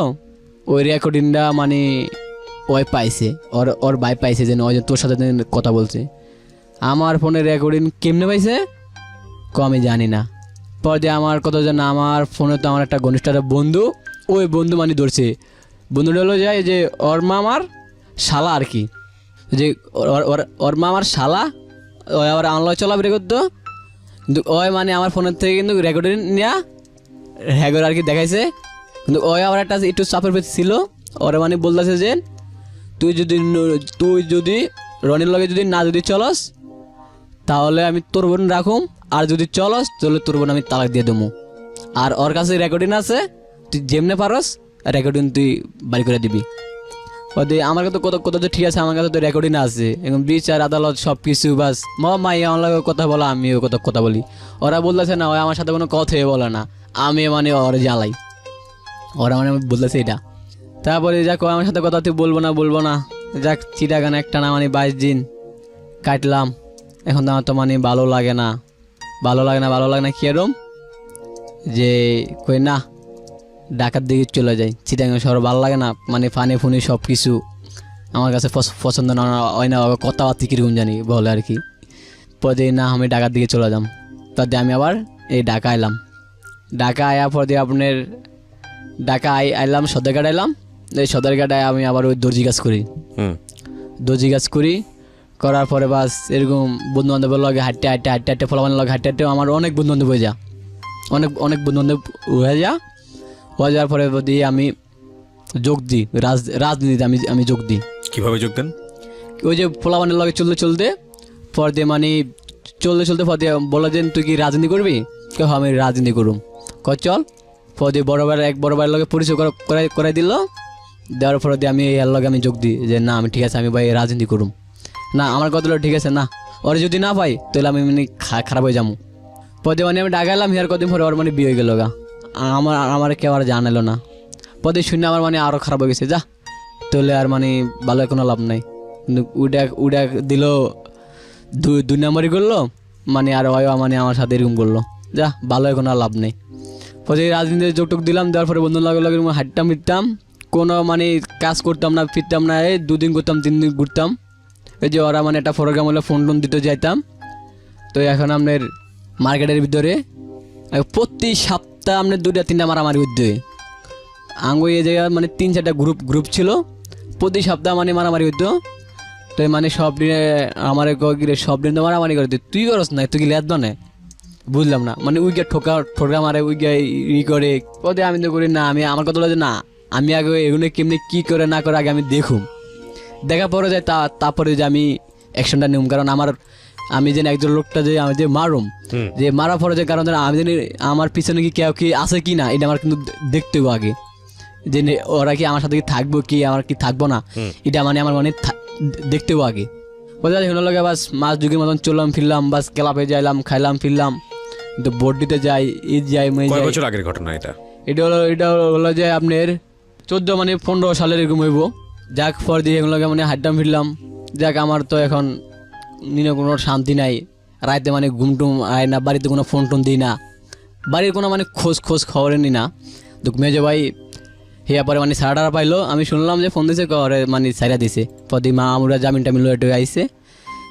ওই রেকর্ডিংটা মানে ওই পাইছে, ওর ভাই পাইছে যে ওই যে তোর সাথে কথা বলছে। আমার ফোনে রেকর্ডিং কেমনে পাইছে আমি জানি না। পরে যে আমার কথা জানা, আমার ফোনে তো আমার একটা ঘনিষ্ঠ বন্ধু, ওই বন্ধু মানে ধরছে, বন্ধুটা হলো যায় যে ওর মা আমার শালা আর কি, যে ওর মা আমার শালা, ওই আবার আনলো চলাফেরা করতো, কিন্তু ওই মানে আমার ফোনের থেকে কিন্তু রেকর্ডিং নেওয়া হ্যাগর আর কি দেখাইছে। কিন্তু ওই আবার একটা একটু চাপের পেতে ছিল, ওরা মানে বলতেছে যে তুই যদি রনির লগে যদি চলস তাহলে আমি তোর বোন রাখুম, আর যদি চলস তাহলে তোর বোন আমি তালাক দিয়ে দেবো। আর ওর কাছে রেকর্ডিং আছে, তুই যেমনে পারস রেকর্ডিং তুই বাড়ি করে দিবি। ওদের আমার কাছে কত তো ঠিক আছে, আমার কাছে তো রেকর্ডিং আছে, এখন বিচার আদালত সব কিছু, বাস মাই আমার লগে কথা বলা, আমিও কথা বলি। ওরা বলতেছে না ওই আমার সাথে কোনো কথাই বলে না, আমি মানে ওরা জ্বালাই, ওরা মানে বলতেছে এটা। তারপরে যাক আমার সাথে কথা তুই বলবো না, যাক চিটাগান একটা না মানে 22 দিন কাটলাম। এখন তো আমার তো মানে ভালো লাগে না কিরম যে কই না ঢাকার দিকে চলে যাই, চিটাগাং শহর ভালো লাগে না, মানে ফানি ফুনি সব কিছু আমার কাছে পছন্দ না হয় না, কথাবার্তা কীরকম জানি বলে আর কি। পরে না আমি ঢাকার দিকে চলে যাম, তাতে আমি আবার এই ঢাকা আইলাম। ঢাকা আয়ার পর দিয়ে আপনার ঢাকা আইলাম সদরঘাট আইলাম, এই সদরঘাটায় আমি আবার ওই দর্জি কাজ করি, করার পরে বাস এরকম বন্ধু বান্ধবের লগে হাঁটতে ফলাবানের লগে হাঁটতে আমার অনেক বন্ধু বান্ধব হয়ে যা, অনেক বন্ধু বান্ধব হয়ে যাওয়ার পরে দিয়ে আমি যোগ দিই রাজনীতিতে, আমি যোগ দিই। কীভাবে যোগ দেন? ওই যে ফলাবানের লগে চলতে পর দিয়ে মানে চলতে পর দিয়ে বলে যে তুই কি রাজনীতি করবি, আমি রাজনীতি করুম, চল। পর দিয়ে এক বড় ভাইয়ের লগে পরিচয় করাই দিল, দেওয়ার পরে দিয়ে আমি এর লগে আমি যোগ দিই যে না আমি ঠিক আছে আমি ভাই রাজনীতি করুম। না আমার কথা ঠিক আছে না, ওরা যদি না পাই তাহলে আমি মানে খারাপ হয়ে যাবো। পদে মানে আমি ডাকাইলাম, হিয়ার কদিন পরে ওর মানে বিয়ে হয়ে গেল গা, আমার কেউ আর জানালো না। পদে শুনে আমার মানে আরও খারাপ হয়ে গেছে, যা তাহলে আর মানে ভালো কোনো লাভ নাই। কিন্তু উডা দিল 2 নম্বরই করলো, মানে আর ওই মানে আমার সাথে এরকম করলো, যা ভালো কোনো লাভ নেই। পরে রাজনীতিতে যোগটোক দিলাম, দেওয়ার পরে বন্ধু লাগে হাঁটতাম ফিরতাম, কোনো মানে কাজ করতাম না, ফিরতাম না, এই 2 দিন করতাম 3 দিন ঘুরতাম। এই যে ওরা মানে একটা প্রোগ্রাম হলে ফোন দিতে যাইতাম। তো এখন আপনার মার্কেটের ভিতরে প্রতি সপ্তাহে আপনার 2-3টা মারামারি হইতে আঙ্গু এই জায়গায় মানে 3-4টা গ্রুপ ছিল, প্রতি সপ্তাহে মানে মারামারি হইতো। তো মানে সব দিনে আমার সব দিন তো মারামারি করে, তুই করস না, তুই কি লেদ বানে বুঝলাম না, মানে উইকে ঠোকা মারে, উইকে করে। পদে আমি তো করি না, আমি আমার কথা বলে যে না আমি আগে এগুলো কেমনি কী করে না করে আগে আমি দেখার পরে যায়, তারপরে যে আমি অ্যাকশনটা নিউম। কারণ আমি যেন একজন লোকটা যে আমি যে মারুম, যে মারার পরে যে কারণ আমি জানি আমার পিছনে কি কেউ কি আছে কি না, এটা আমার কিন্তু দেখতে হবে আগে, যে ওরা কি আমার সাথে কি থাকবো কি আমার কি থাকবো না, এটা মানে আমার মানে দেখতে হবে আগে। বোঝা যায় লাগে বাস মাস যুগের মতন চললাম ফিরলাম, বাস ক্লাবে যাইলাম খাইলাম ফিরলাম, কিন্তু বোর্ড দিতে যাই ঈদ যাই। কয় বছর আগের ঘটনা এটা? এটা হলো যে আপনার 14 মানে 15 সালের এরকম হইব। যাক পর দিয়ে এগুলোকে মানে হাঁটতাম ফিরলাম। যাক আমার তো এখন নিনে কোনো শান্তি নাই, রাতে মানে ঘুমটুম আয় না, বাড়িতে কোনো ফোন টোন দিই না, বাড়ির কোনো মানে খোঁজ খবরে নি না। তো মেজো ভাই হিয়া পরে মানে সারাটা পাইলো, আমি শুনলাম যে ফোন দিছে করে মানে সাইরা দিছে, পদি মা আমরা জামিন টামিন লয়ে আইসে।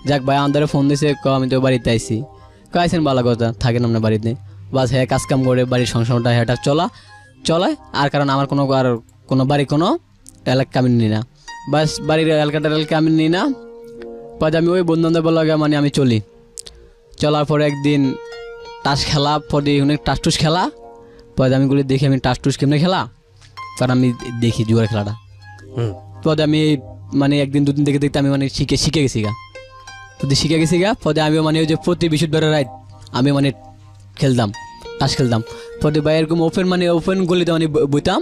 যাক ভাই আমাদের ফোন দিছে আমি তো বাড়িতে আইসি, আইসেন ভালো কথা থাকেন আপনার বাড়িতে, বাস হ্যাঁ কাজ কাম করে বাড়ির সংসারটা হ্যাঁটা চলায়। আর কারণ আমার কোনো আর কোনো বাড়ি কোনো এলাকা আমি নিই না, বাস বাড়ির এলাকাটার এলাকা আমি নিই না। পরে আমি ওই বন্ধু বান্ধবের লগে মানে আমি চলি। চলার পরে একদিন টাস খেলা, পরে অনেক টাস টুস খেলা। পরে আমি বলি দেখি আমি টাস টুস কেমনে খেলা, কারণ আমি দেখি জুয়ার খেলাটা। পরে আমি মানে একদিন দুদিন দেখে দেখতে আমি মানে শিখে গেছি গা, পরে শিখে গেছি গা। পরে আমিও মানে ওই যে প্রতি বৃহস্পতিবার রাত আমি মানে খেলতাম, টাস খেলতাম। পরে বা এরকম ওপেন গলিতে মানে বইতাম,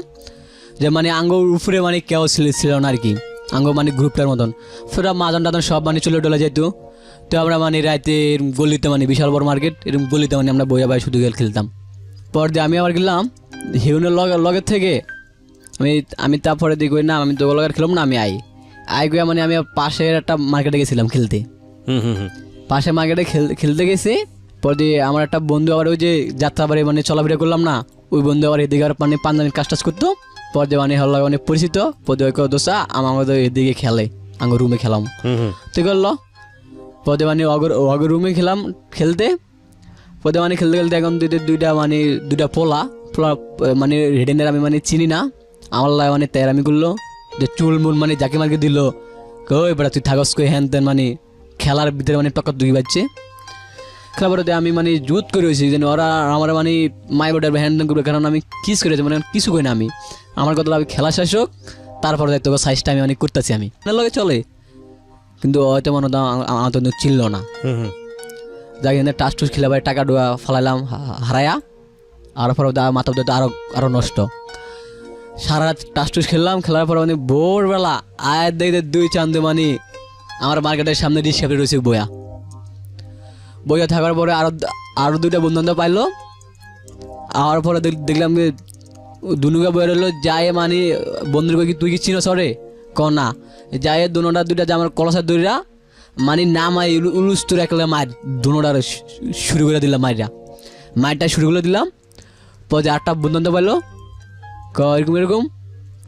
যে মানে আঙ্গুর উপরে মানে কেউ ছিল না আর কি, আঙ্গ মানে গ্রুপটার মতন। পুরা মাজন টাজন সব মানে চলে ডলে যেত। তো আমরা মানে রাতে এরকম গলিতে মানে বিশাল বড় মার্কেট, এরকম গলিতে মানে আমরা বইয়া বাই শুধু খেলতাম। পর দিয়ে আমি আবার গেলাম হিউনের লগের থেকে আমি তারপরে দিই না আমি তো লগের খেলাম না, আমি আই গিয়া মানে আমি পাশের একটা মার্কেটে গেছিলাম খেলতে। পাশে মার্কেটে খেলতে গেছি। পর দিয়ে আমার একটা বন্ধু আবার ওই যে যাত্রাবাড়ি মানে চলাফেরা করলাম না, ওই বন্ধু আবার এদিকে আর মানে পাঞ্জাবির কাজ টাজ করতো। পর দিয়ে মানে হল্লা অনেক পরিচিত। পর দিয়ে দোষা আমাদের এদিকে খেলে, আঙ্গুর রুমে খেলাম। তুই করলো পদে মানে অগর রুমে খেলতে। পদে মানে খেলতে খেলতে এখন দুইটা পোলা মানে রেডেনের আমি মানে চিনি না, আমার লাগে মানে তেরামি করলো, যে চুল মুল মানে যাকে মার্কে দিল, কই বেড়া তুই থাকস কই হ্যান তেন, মানে খেলার ভিতরে মানে টক্কর দুই বাজছে। খেলার পরে আমি মানে জুত করে হয়েছি যেন ওরা আমার মানে মাই বোর্ডার হ্যান তেন করবে, কারণ আমি কিস করেছি মানে কিছু করি না আমি, আমার কথা আমি খেলা শেষ হোক তারপরে দেখতে সাইজটা আমি মানে করতেছি আমি লগে চলে। কিন্তু হয়তো মনে হতো আমার তো চিনল না, যাই টাস টুস খেলে টাকা ডুয়া ফালাইলাম হারায়া। আর পরে মাথা আরো নষ্ট। সারা রাত টাস টুস খেললাম, খেলার পরে মানে ভোরবেলা আয় দেখতে দুই চান্দে মানে আমার মার্কেটের সামনে রিক্সা রয়েছে বইয়া থাকার পরে আরো দুইটা বন্ধু বান্ধব পাইলো। আর পরে দেখলাম যে দুনুকা বইয়া রইলো, যায় মানে বন্ধুর কই তুই কি চিনো সরে ক না, যাই দুইটা যে আমার কলসার দড়িরা মানে না মাই উলুস্তর একলা মার দুনোটার শুরু করে দিলাম, মারটা শুরু করে দিলাম। পরে আটটা বন্ধু পাইলো, এরকম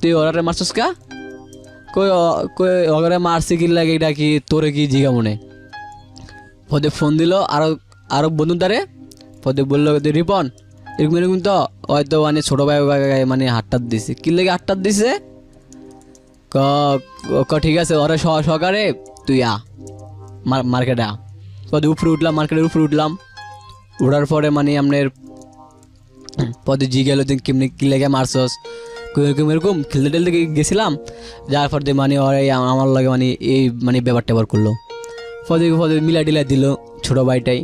তুই ওরারে মারছস কা, কই ওরে মারছি কি লাগে, এটা কি তোরে কি জিগা মনে। পদে ফোন দিল আরো বন্ধু দ্বারে। পদে বললো রিপন এরকম তো হয়তো মানে ছোট ভাই মানে হাতটা দিছে, কি লেগে হাতটা দিছে, ঠিক আছে ওরা সহকারে তুই মার্কেটে পদে উপরে উঠলাম, মার্কেটের উপরে উঠলাম। উঠার পরে মানে আপনার পদে জি গেল কেমনি কি লেগে মারছস, এরকম খেলতে টেলতে গেছিলাম। যার পর দিয়ে মানে ওরা আমার লাগে মানে এই মানে ব্যাপারটা করলো। পদে মিলা টিলা দিল ছোটো ভাইটাই,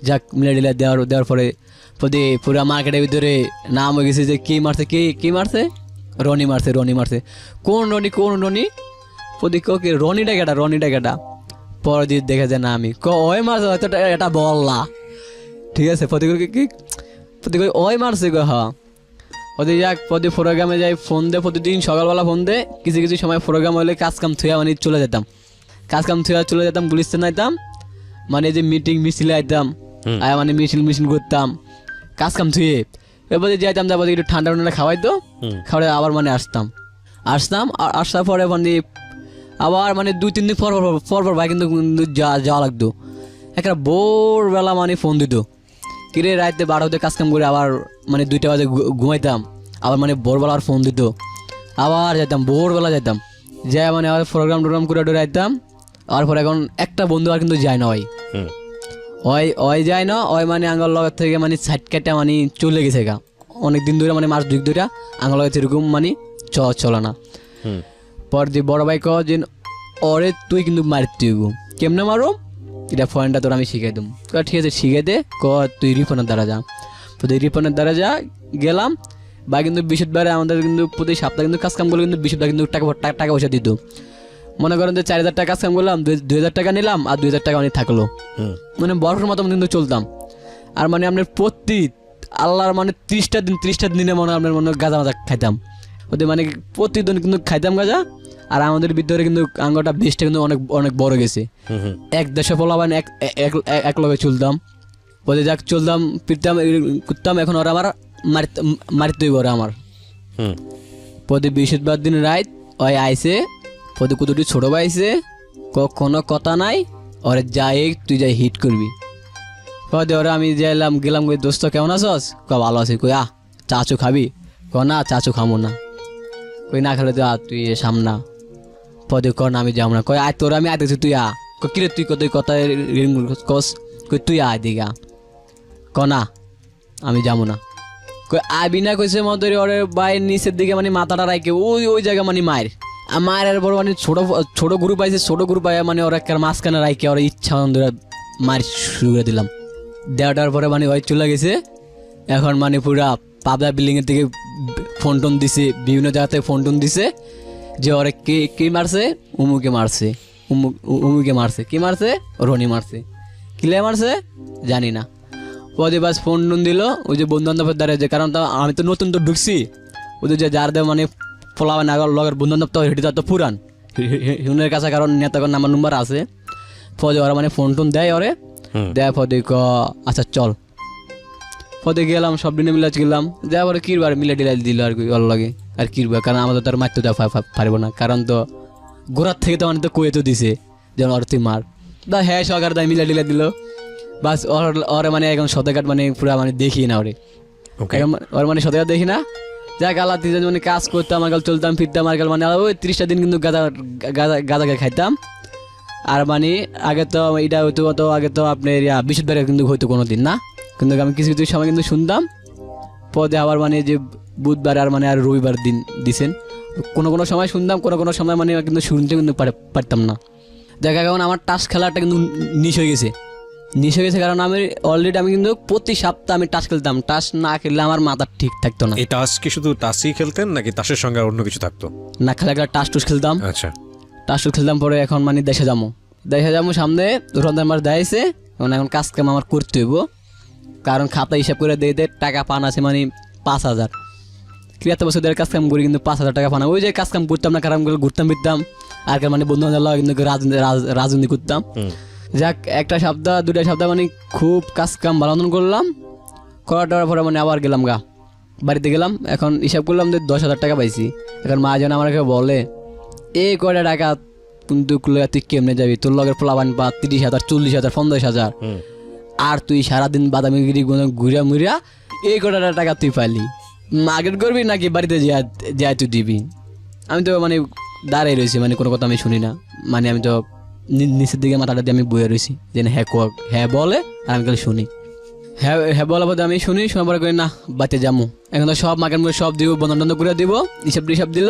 যাক মিলা টিলা দেওয়ার পরে পদে পুরা মার্কেটের ভিতরে নাম হয়ে গেছে যে কে মারছে রনি মারছে। কোন রনি পদে কে রনিটা কেটা। পরে দিয়ে দেখে যায় না আমি ওই মারছে হয়তো এটা বললা, ঠিক আছে। পদে ওই মারছে হ্যাঁ। পদে যাক পদে প্রোগ্রামে যাই, ফোন দে প্রতিদিন সকালবেলা ফোন দে। কিছু সময় প্রোগ্রাম হলে কাজ কাম থুয়া মানে চলে যেতাম গুলিস্তান আইতাম, মানে যে মিছিলে আইতাম, মানে মিছিল করতাম কাজ কাম থুয়ে। এরপরে যাইতাম তারপরে একটু ঠান্ডা খাওয়াইতো, খাওয়াই আবার মানে আসতাম। আসার পরে মানে আবার মানে 2-3 দিন পর ভাই কিন্তু যাওয়া লাগতো। একটা ভোরবেলা মানে ফোন দিত, কিরে রাতে 12টাতে কাজ কাম করে আবার মানে 2টা বাজে ঘুমাইতাম, আবার মানে ভোরবেলা আর ফোন দিত, আবার যাইতাম ভোরবেলা যাইতাম, যাই মানে আবার প্রোগ্রাম করে আইতাম। আর পরে এখন একটা বন্ধু আর কিন্তু যায় না, ওই যায় না, ওই মানে আঙ্গল লগের থেকে মানে সাইড কাটা মানে চলে গেছে গা অনেক দিন ধরে, মানে মাস 2-2টা আঙ্গল লগের এরকম মানে চলে না। পর দিয়ে বড় ভাই যে ওরে তুই কিন্তু মারতে কেমনে মারো এটা পয়েন্টটা তোর আমি শিখাই দেবো। ঠিক আছে শিখে দে, তুই রিফনের দ্বারা যা। তো রিফনের দ্বারা যা গেলাম বা কিন্তু বৃহস্পতিবারে আমাদের কিন্তু প্রতি সপ্তাহে কিন্তু কাজ কাম করলে কিন্তু বৃহস্পতিবার কিন্তু টাকা পয়সা দিত। মনে করেন যে 4,000 টাকা কাজ কাম করলাম, 2,000 টাকা নিলাম আর 2,000 টাকা মানে থাকলো, মানে বরফের মতো কিন্তু চলতাম। আর মানে আপনার প্রতি আল্লাহর মানে 30টা দিনে মনে আপনার মনে গাঁজা মাজা খাইতাম, ওদের মানে প্রতিদিন কিন্তু খাইতাম গাঁজা। আর আমাদের ভিতরে কিন্তু আঙ্গটা বেশটা কিন্তু অনেক বড় গেছে, এক দেশে পোলাবান এক লগে চলতাম, ওদের যাক চলতাম ফিরতাম করতাম। এখন ওরা আমার মারতেই বড় আমার পদে 20বার দিন রাত ওই আইসে, পদে কতটি ছোট ভাই আইসে, কোনো কথা নাই, ওরে যাই তুই যাই হিট করবি। পদে ওরা আমি গেলাম কই দোস্ত কেমন আছস, ভালো আছি, কই চাচু খাবি, না চাচু খামো না। কই না খেলে তুই সামনা পদে কর না আমি যাবো না কই আয় তোর আমি আইতেছি তুই কিরে তুই কত কথা কস কই তুই আয় দিঘা না আমি যাবো না কই আবি না কইছে মধ্যে ওরে বাইরের নিচের দিকে মানে মাথাটা রাখে ওই জায়গা মানে মায়ের মায়ের বড় মানে ছোট গ্রুপ আছে ছোট গ্রুপ আয় মানে ওরা একটা মাঝখানে রাখে ওরা ইচ্ছা ধরে মার শুরু করে দিলাম দেওয়াটার পরে মানে ওই চলে গেছে এখন মানে পুরা পাবলা বিল্ডিং এর থেকে ফোন টোন দিছে বিভিন্ন জায়গা থেকে ফোন টোন দিছে যে ওরা কে মারছে উমুকে মারছে উমুকে মারছে কি মারছে রনি মারছে কিলে মারছে জানি না ওদের বাস ফোন টোন দিল ওই যে বন্ধু বান্ধবের দ্বারা যে কারণ আমি তো নতুন তো ঢুকছি ওদের যে যার দেয় মানে ফলাবে না লগের বন্ধু বান্ধব তো হেঁটে তো পুরান হিউনের কাছে কারণ নেতাগর নাম্বার নম্বর আছে ফলে ওরা মানে ফোন টোন দেয় ওরে দেয় ফলে আচ্ছা চল ফলে গেলাম সব দিনে মিলে গেলাম যাওয়ার পরে কিরবার মিলে ডিলাই দিল আর কি ওর লাগে আর কিরবার কারণ আমাদের তো আর মারতে দেওয়া পারবো না কারণ তো গোড়ার থেকে তো মানে তো কয়ে তো দিছে যেমন ওর তুই মার হ্যাঁ সরকার দায় মিলে ডিলাই দিল বাস ওরে মানে এখন সতেঘাট মানে পুরা মানে দেখি না ওরে ওর মানে সতেঘাট দেখি না যা গালা দিয়ে মানে কাজ করতাম আর চলতাম ফিরতাম আর মানে ওই 30টা দিন কিন্তু গাঁদা খাইতাম আর মানে আগে তো এটা হয়তো কত আগে তো আপনার বৃহস্পতিবার কিন্তু হয়তো কোনো দিন না কিন্তু আমি কিছু কিছু সময় কিন্তু শুনতাম পদে আবার মানে যে বুধবার আর মানে আর রবিবার দিন দিছেন কোনো সময় শুনতাম কোনো সময় মানে কিন্তু শুনতে কিন্তু পারতাম না দেখা গেল আমার টাস খেলাটা কিন্তু নিশ হয়ে গেছে কারণ আমি অলরেডি আমি কিন্তু প্রতি সপ্তাহে আমি টাস খেলতাম টাস না খেললে আমার মাথা ঠিক থাকতো না এই টাস কি শুধু টাসই খেলতেন নাকি টাসের সঙ্গে অন্য কিছু থাকতো না খেলা টাস টুস খেলতাম আচ্ছা টাস টুস খেলতাম পরে এখন মানে দেশে যাবো সামনে রমজান মাস দেয়ছে এখন কাজ কাম আমার করতে হইব কারণ খাতা হিসাব করে দিয়ে টাকা পান আছে মানে 5,000 ক্রিয়াতে বছর ধরে কাজ কাম করি কিন্তু 5,000 টাকা পানা ওই যে কাজ কাম করতাম না কারণ ঘুরতাম ফিরতাম আর মানে বন্ধু বান্ধব কিন্তু রাজনীতি করতাম যাক একটা সপ্তাহ 2টা সপ্তাহ মানে খুব কাজ কাম ভালো করলাম করার পরে মানে আবার গেলাম বাড়িতে গেলাম এখন হিসাব করলাম যে 10,000 টাকা পাইছি এখন মা যেন আমাকে বলে এই কয়টা টাকা কিন্তু তুই কেমনে যাবি তোর লগের পোলাবান পা 30,000 40,000 50,000 আর তুই সারাদিন বাদামিগিরি ঘুরিয়া মুড়িয়া এই কয়টা টাকা তুই পাইলি মার্কেট করবি নাকি বাড়িতে যা তুই দিবি আমি তো মানে দাঁড়াই রয়েছি মানে কোনো কথা আমি শুনি না মানে আমি তো নিচের দিকে মাথাটা দিয়ে আমি বয়ে রয়েছি যে হ্যাঁ বলে আর আমি খালি শুনি হ্যাঁ বলার পর আমি শুনি শোনার পরে করি না বাড়িতে যাবো এখন তো সব মার্কেট মুখে সব দিব বন্ধন করে দিব হিসাব দিল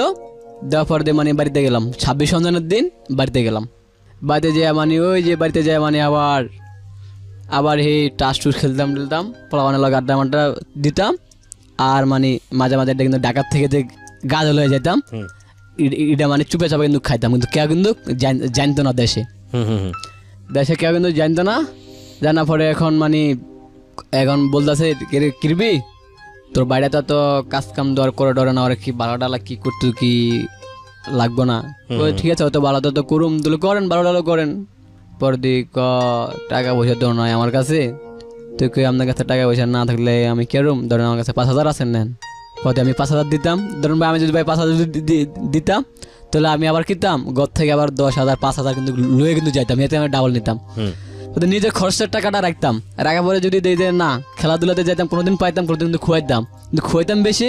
দেওয়ার পর দিয়ে মানে বাড়িতে গেলাম 26 রমজানের দিন বাড়িতে গেলাম বাড়িতে যেয়ে মানে ওই যে বাড়িতে যায় মানে আবার এই টাস টুস খেলতাম পোলাবানের লগে আড্ডা দিতাম আর মানে মাঝে এটা কিন্তু ঢাকার থেকে যে গাজল হয়ে যেতাম এটা মানে চুপে চাপে কিন্তু খাইতাম কিন্তু কেউ কিন্তু জানতো না দেশে কেউ কিন্তু জানতো না জানার পরে এখন মানে এখন বলতেছে কিরবি তোর বাইরে তো কাজ কাম দর করে ডরে না ওরা কি ভালো ডালা কি করতে কি লাগবো না ঠিক আছে হয়তো ভালো তো করুম তাহলে করেন ভালো ডালো করেন পর দিক টাকা পয়সা তো নয় আমার কাছে তো কই আপনার কাছে টাকা পয়সা না থাকলে আমি কেরম ধরেন আমার কাছে 5,000 আছেন নেন পরে আমি 5,000 দিতাম ধরুন ভাই আমি যদি ভাই 5,000 দিতাম তাহলে আমি আবার কিনতাম ঘর থেকে আবার 10,000 5,000 কিন্তু লুয়ে কিন্তু যাইতাম এতে আমি ডাবল নিতাম নিজের খরচের টাকাটা রাখতাম রাখার পরে যদি দিয়ে না খেলাধুলাতে যাইতাম কোনোদিন পাইতাম কোনোদিন কিন্তু খুয়াইতাম কিন্তু খুয়াইতাম বেশি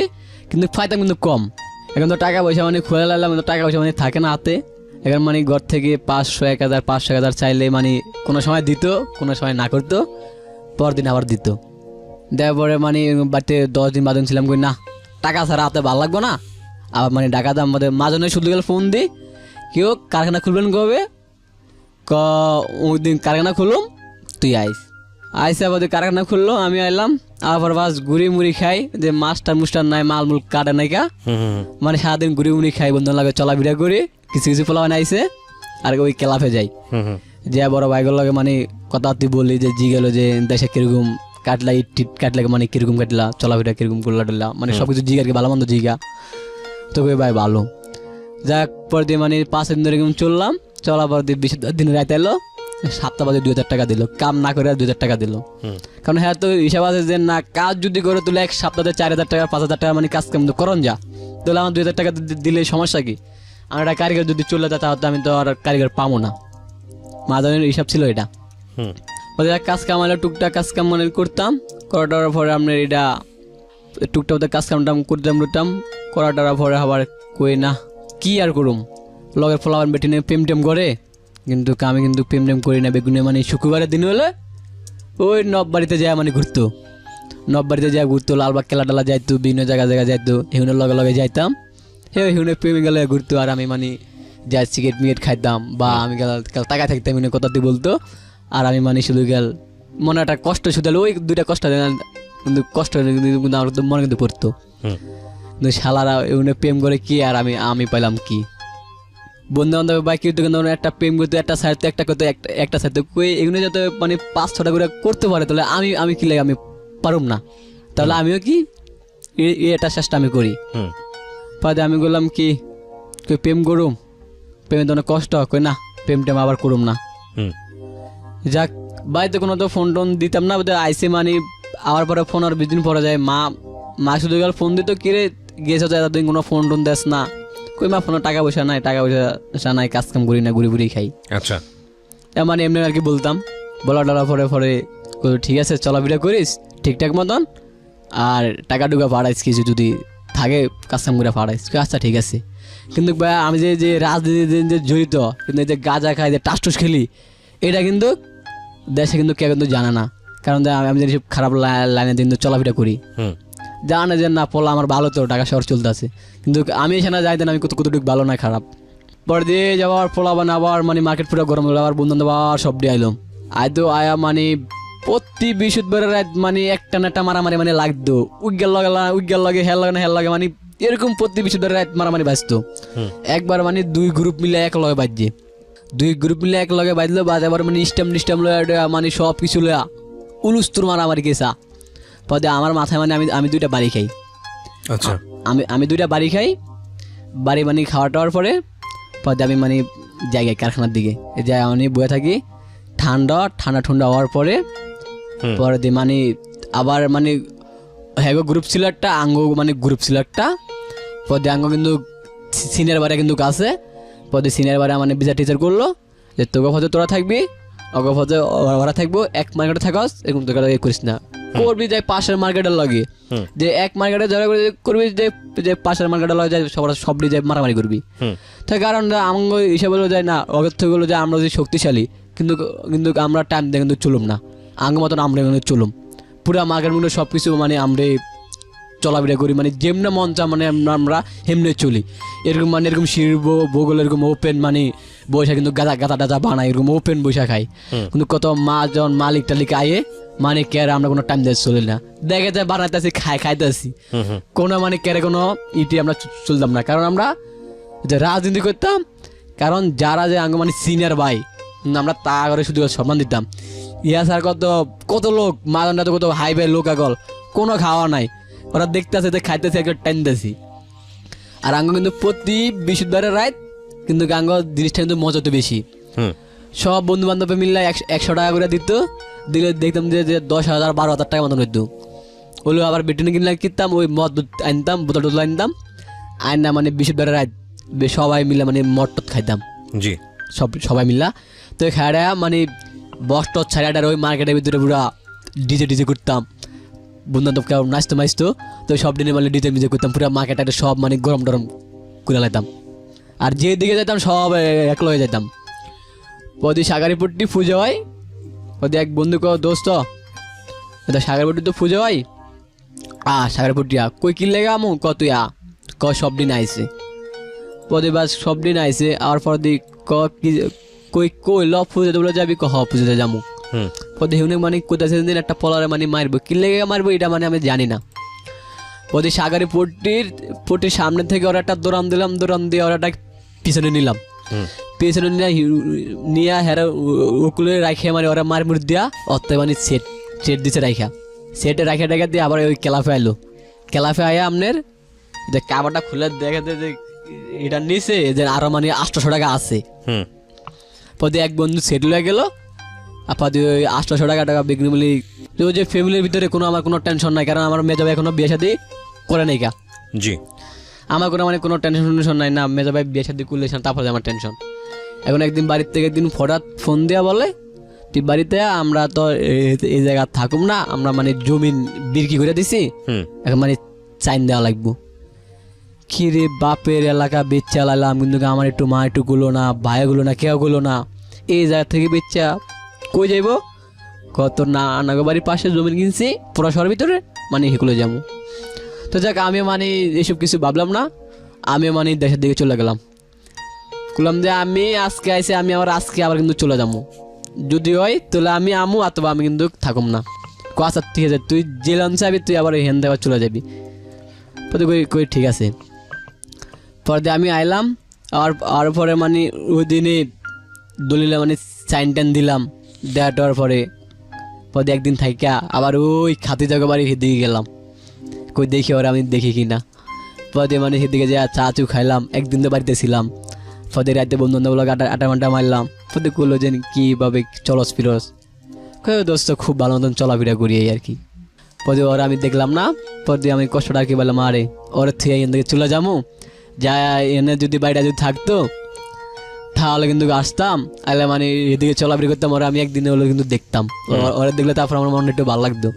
কিন্তু পাইতাম কিন্তু কম এখন তো টাকা পয়সা মানে খুঁয়ে লাগলাম কিন্তু টাকা পয়সা মানে থাকে না হাতে এখন মানে ঘর থেকে 500 1,000 500 1,000 চাইলে মানে কোনো সময় দিত কোনো সময় না করতো পরদিন আবার দিত দেওয়ার পরে মানে বাড়িতে 10 দিন বাদন ছিলাম কই না টাকা ছাড়া হাতে ভালো লাগবো না আবার মানে টাকা দাম আমাদের মাঝনে শুধু গেলে ফোন দিই কেউ কারখানা খুলবেন কবে ওই দিন কারখানা খুলুম তুই আইসে আবার কারখানা খুললো আমি আইলাম আবার বাস ঘুরি মুড়ি খাই যে মাস্টার নাই মালমুল কাটে নাইকা মানে সারাদিন ঘুরি মুড়ি খাই বন্ধু লাগে চলাফেরা করি কিছু পোলাবান আইসে আর ওই ক্লাবে যাই যে বড় ভাইগুলোর লাগে মানে কথাবার্তি বলি যে জি গেল যে দেশে কিরকম কাটলা ইট কাটলে মানে কিরকম কাটলা চলাফেরা কিরকম করলা টুল্লা মানে সবকিছু জিগার কি ভালো মন্দ জিগা তো ভাই ভালো যাক পর দিয়ে মানে 5 দিন ধরে চললাম চলার পর দিয়ে 20 দিন রাত এলো 7টা বাজে 2,000 টাকা দিল কাম না করে 2,000 টাকা দিল কারণ হ্যাঁ তো হিসাব আছে যে না কাজ যদি করে তুলে এক সপ্তাহে 4,000 টাকা 5,000 টাকা মানে কাজ কাম তো করন যা তাহলে আমার 2,000 টাকা দিলে সমস্যা কি আমার একটা কারিগর যদি চলে যায় তাহলে আমি তো আর কারিগর পাবো না মাঝানের হিসাব ছিল এটা কাজ কাম হলে টুকটাক কাজ কাম মানে করতাম করাটার পরে আপনার এটা টুকটাক কাজ কামটাম করতাম করাটার পরে আবার কই না কি আর করুম লগের ফলাবার বেটি নিয়ে প্রেম টেম করে, কিন্তু আমি কিন্তু প্রেম টেম করি না। বেগুনে মানে শুক্রবারের দিন হলে ওই নববাড়িতে যায় মানে ঘুরতো, নববাড়িতে যায় ঘুরতো, লালবাগ খেলা টেলা যাইতো, বিভিন্ন জায়গা যাইতো, হিউনের লগে লগে যাইতাম, হিউনের প্রেমে গেলে ঘুরতো। আর আমি মানে যাই সিগারেট মিগারেট খাইতাম, বা আমি গেল টাকা থাকতাম হিউনে কথা দিয়ে বলতো, আর আমি মানে শুধু গেল মনে একটা কষ্ট শুধু ওই দুইটা কষ্ট, কিন্তু কষ্ট কিন্তু আমার তো মনে কিন্তু পড়তো। কিন্তু শালারা এগুলো প্রেম করে কি আর আমি পাইলাম কি? বন্ধু বান্ধব বা কেউ তো কিন্তু একটা প্রেম করতে একটা সাইড একটা করতে একটা সাইড এগুলো যাতে মানে 5-6টা করে করতে পারে, তাহলে আমি কি লাগে আমি পারুম না, তাহলে আমিও কি এটা চেষ্টা আমি করি। পরে আমি বললাম কি তুই প্রেম করুম, প্রেমে তো অনেক কষ্ট কই না, প্রেম টেম আবার করুম না। যাক বাড়িতে কোনো তো ফোন টোন দিতাম না, আইসে মানে আবার পরে ফোন আর 20 দিন পরে যায়। মা শুধু গেল ফোন দিত, কিরে গেছে তো এতদিন কোনো ফোন টোন দেস না, কই মা ফোনে টাকা পয়সা নাই, কাজ কাম করি না, ঘুরি খাই। আচ্ছা, মানে এমনি আর কি বলতাম, বলার পরে ঠিক আছে চলাফেরা করিস ঠিকঠাক মতন, আর টাকা টুকা পাঠাইস কিছু যদি থাকে কাজ কাম করে পাঠাইস, আচ্ছা ঠিক আছে। কিন্তু আমি যে রাজনীতি যে জড়িত, কিন্তু যে গাঁজা খাই যে টাস টুস খেলি, এটা কিন্তু দেশে কিন্তু কেউ কিন্তু জানে না, কারণ আমি যদি খারাপ লাইনে কিন্তু চলাফেরা করি, জানে যে না পোলা আমার ভালো তো ঢাকা শহর চলতে আছে, কিন্তু আমি এখানে যাইতেন আমি কতটুকু ভালো না খারাপ। পরে দিয়ে যাওয়ার পোলা বান আবার মানে মার্কেট পুরো গরম হলো, আবার বন্ধু আবার সব দিয়ে আইলাম আয়া মানে প্রতি বৃহস্পতিবারের রাত মানে একটা না একটা মারামারি মানে লাগতো, উইগেল লাগে হেল লাগে মানে এরকম প্রতি বৃহস্পতিবারের রাত মারামারি বাজতো। একবার মানে 2 গ্রুপ মিলে এক লগে বাজছে, 2 গ্রুপ মিলে এক লগে বাজলো, বাজ আবার মানে স্টাম লয়া মানে সব কিছু লয়া উলুস্তুর মারামারি গেছা। পরে আমার মাথায় মানে আমি 2টা বাড়ি খাই। আচ্ছা, আমি 2টা বাড়ি খাই, বাড়ি মানে খাওয়া টাওয়ার পরে আমি মানে জায়গায় কারখানার দিকে যাই, আমি বয়ে থাকি, ঠান্ডা হওয়ার পরে দিয়ে মানে আবার মানে হ্যাগো গ্রুপ ছিল একটা, আঙ্গো মানে গ্রুপ ছিল একটা, পরে আঙ্গো কিন্তু সিনিয়র বারে কিন্তু আছে, পরে সিনিয়র বারে মানে বিচার টিচার করলো যে তোকে ফতে তোরা থাকবি, অগো ফতে ওরা থাকবো, এক মার্কেটে থাকস, এরকম তোকে করিস না, করবি যাই পাশের মার্কেটের লগে, যে এক মার্কেটে ঝগড়া করবি, যে পাশের মার্কেটের লগে যাই সব যাই মারামারি করবি। তাই কারণ আমগো হিসাবে যায় না, অগর থেকে বলো যে আমরা যে শক্তিশালী, কিন্তু আমরা টাইম দিয়ে কিন্তু চলুম না, আঙ্গ মতন আমরা কিন্তু চলুম, পুরা মার্কেট মধ্যে সব কিছু মানে আমরা চলাফেরা করি, মানে যেমনে মন চা মানে আমরা হেমনে চলি, এরকম শিরব বগল এরকম ওপেন মানে বৈশা কিন্তু গাদা বানাই, এরকম ওপেন বৈশা খাই। কিন্তু কত যখন মালিক টালিক আয়ে মানে কেয়ারে আমরা কোনো টাইম দিয়ে চলি না, দেখে যায় বানাইতেছি খাইতেছি, কোনো মানে কেয়ারে কোনো ইটি আমরা চলতাম না, কারণ আমরা যে রাজনীতি করতাম, কারণ যারা যে আঙ্গ মানে সিনিয়র ভাই আমরা তা করে শুধু সম্মান দিতাম। ইয়া স্যার কত লোক মাদনটা তো কত হাই ভাই লোক আগল কোনো খাওয়া নাই, ওরা দেখতেছে যে খাইতেছে একটা টাইনতেছি। আর আঙ্গ কিন্তু প্রতি বৃহস্পতিবারের রাত কিন্তু আঙ্গ জিনিসটা কিন্তু মজা তো বেশি, সব বন্ধু বান্ধব মিললে 100 টাকা করে দিলে দেখতাম যে 10,000 12,000 টাকা মতন হইতো। ওগুলো আবার বেটিনে কিনতাম, ওই মদ আনতাম, বোতল টোতল আনতাম, আইনা মানে বৃহস্পতিবারের রাত সবাই মিলে মানে মদ টদ খাইতাম, জি সবাই মিলা। তো খাইয়া মানে বস টস ছাড়াটার ওই মার্কেটের ভিতরে পুরা ডিজে করতাম, বন্ধু বান্ধব কেউ নাচতো, তো সব দিনে মানে ডিজে করতাম, পুরা মার্কেটটা সব মানে গরম টরম করে লাইতাম। আর যে দিকে যেতাম সব এক লগে যেতাম। ওদি সাগারিপট্টি পুজো হয়, ওদি এক বন্ধু দোস্ত সাগারিপট্টি তো পুজো হয়, সাগারিপট্টি কই কি লেগে আমু তুই সব দিন আইসে, পদে বাস সব দিন আইসে। আর পর দি কই ল পুজোতে বলে যাবি পুজোতে যাবো, পদে হিউনে মানে কোথায় দিন একটা পলারে মানে মারবো, কি লেগে মারবো এটা মানে আমি জানি না। ওদের সাগারি পট্টির সামনে থেকে ওরা একটা দৌড়ান দিয়ে ওরা একটা পিছনে নিলাম, পিছনে নিয়ে হেরা ওকুলে রাখে মানে ওরা মার মুড় দিয়া অত মানে সেট দিছে রাখা, সেটে রাখা টাকা দিয়ে আবার ওই ক্লাফে আইলো, ক্লাফে আয়া আপনার যে কাবারটা খুলে দেখাতে যে এটা নিচে যে আরো মানে 800 টাকা আছে। পদে এক বন্ধু সেট লয়ে গেল, আপাতত ওই 800 টাকা বিক্রি বলি যে ফ্যামিলির ভিতরে আমার কোনো টেনশন নাই, কারণ আমার মেজো ভাই এখনো বিয়ে শাদী করে নাই কা, জি আমার কোনো টেনশন নাই না, মেজো ভাই বিয়ে শাদী করলে তারপরে আমার টেনশন। এখন একদিন বাড়ির থেকে একদিন ফোন দেওয়া বলে তুই বাড়িতে, আমরা তো এই জায়গা থাকুম না, আমরা মানে জমিন বিক্রি করে দিছি, এখন মানে চাইন দেওয়া লাগবো। কিরে বাপের এলাকা বেচা লাইলাম, কিন্তু আমার একটু মা একটু গুলো না, ভাইগুলো না, কেউ গুলো না, এই জায়গা থেকে বেচা কই যাইব, কত না নাগো বাড়ির পাশে জমি কিনছি পুরা শহরের ভিতরে, মানে সেগুলো যাবো। তো যাক আমি মানে এসব কিছু ভাবলাম না, আমি মানে দেশের দিকে চলে গেলাম। বললাম যে আমি আজকে আইসে, আমি আবার আজকে আবার কিন্তু চলে যাবো, যদি হয় তাহলে আমি আমু, অথবা আমি কিন্তু থাকুম না। আচ্ছা ঠিক আছে, তুই যে লঞ্চে যাবি তুই আবার হেন দেওয়া চলে যাবি। কই ঠিক আছে। পরে আমি আইলাম, আর পরে মানে ওই দিনে দলিলে মানে সাইন টাইন দিলাম, দেওয়ার পরে একদিন থাইকা আবার ওই খাতি জায়গা বাড়ি সেদিকে গেলাম, কই দেখি ওরা আমি দেখি কি না। পরে মানে সেদিকে যে চা চু খাইলাম, একদিন তো বাড়িতে ছিলাম। পরে রাতে বন্ধু বান্ধব আটা ঘন্টা মারলাম। পরে করলো যে কীভাবে চলস ফিরস, দোস্ত খুব ভালো মতন চলাফেরা করি এই আর কি। পরে ওরা আমি দেখলাম না, পরে আমি কষ্টটা আর কি বললাম, আরে ওরা থেকে এখান থেকে চলে যাবো, যা এনে যদি বাড়িটা যদি থাকতো তাহলে কিন্তু আসতাম, আলে মানে এদিকে চলাফেরা করতাম, ওরা আমি একদিনে হলো কিন্তু দেখতাম, ওরা দেখলে তারপর আমার মনে একটু ভালো লাগতো।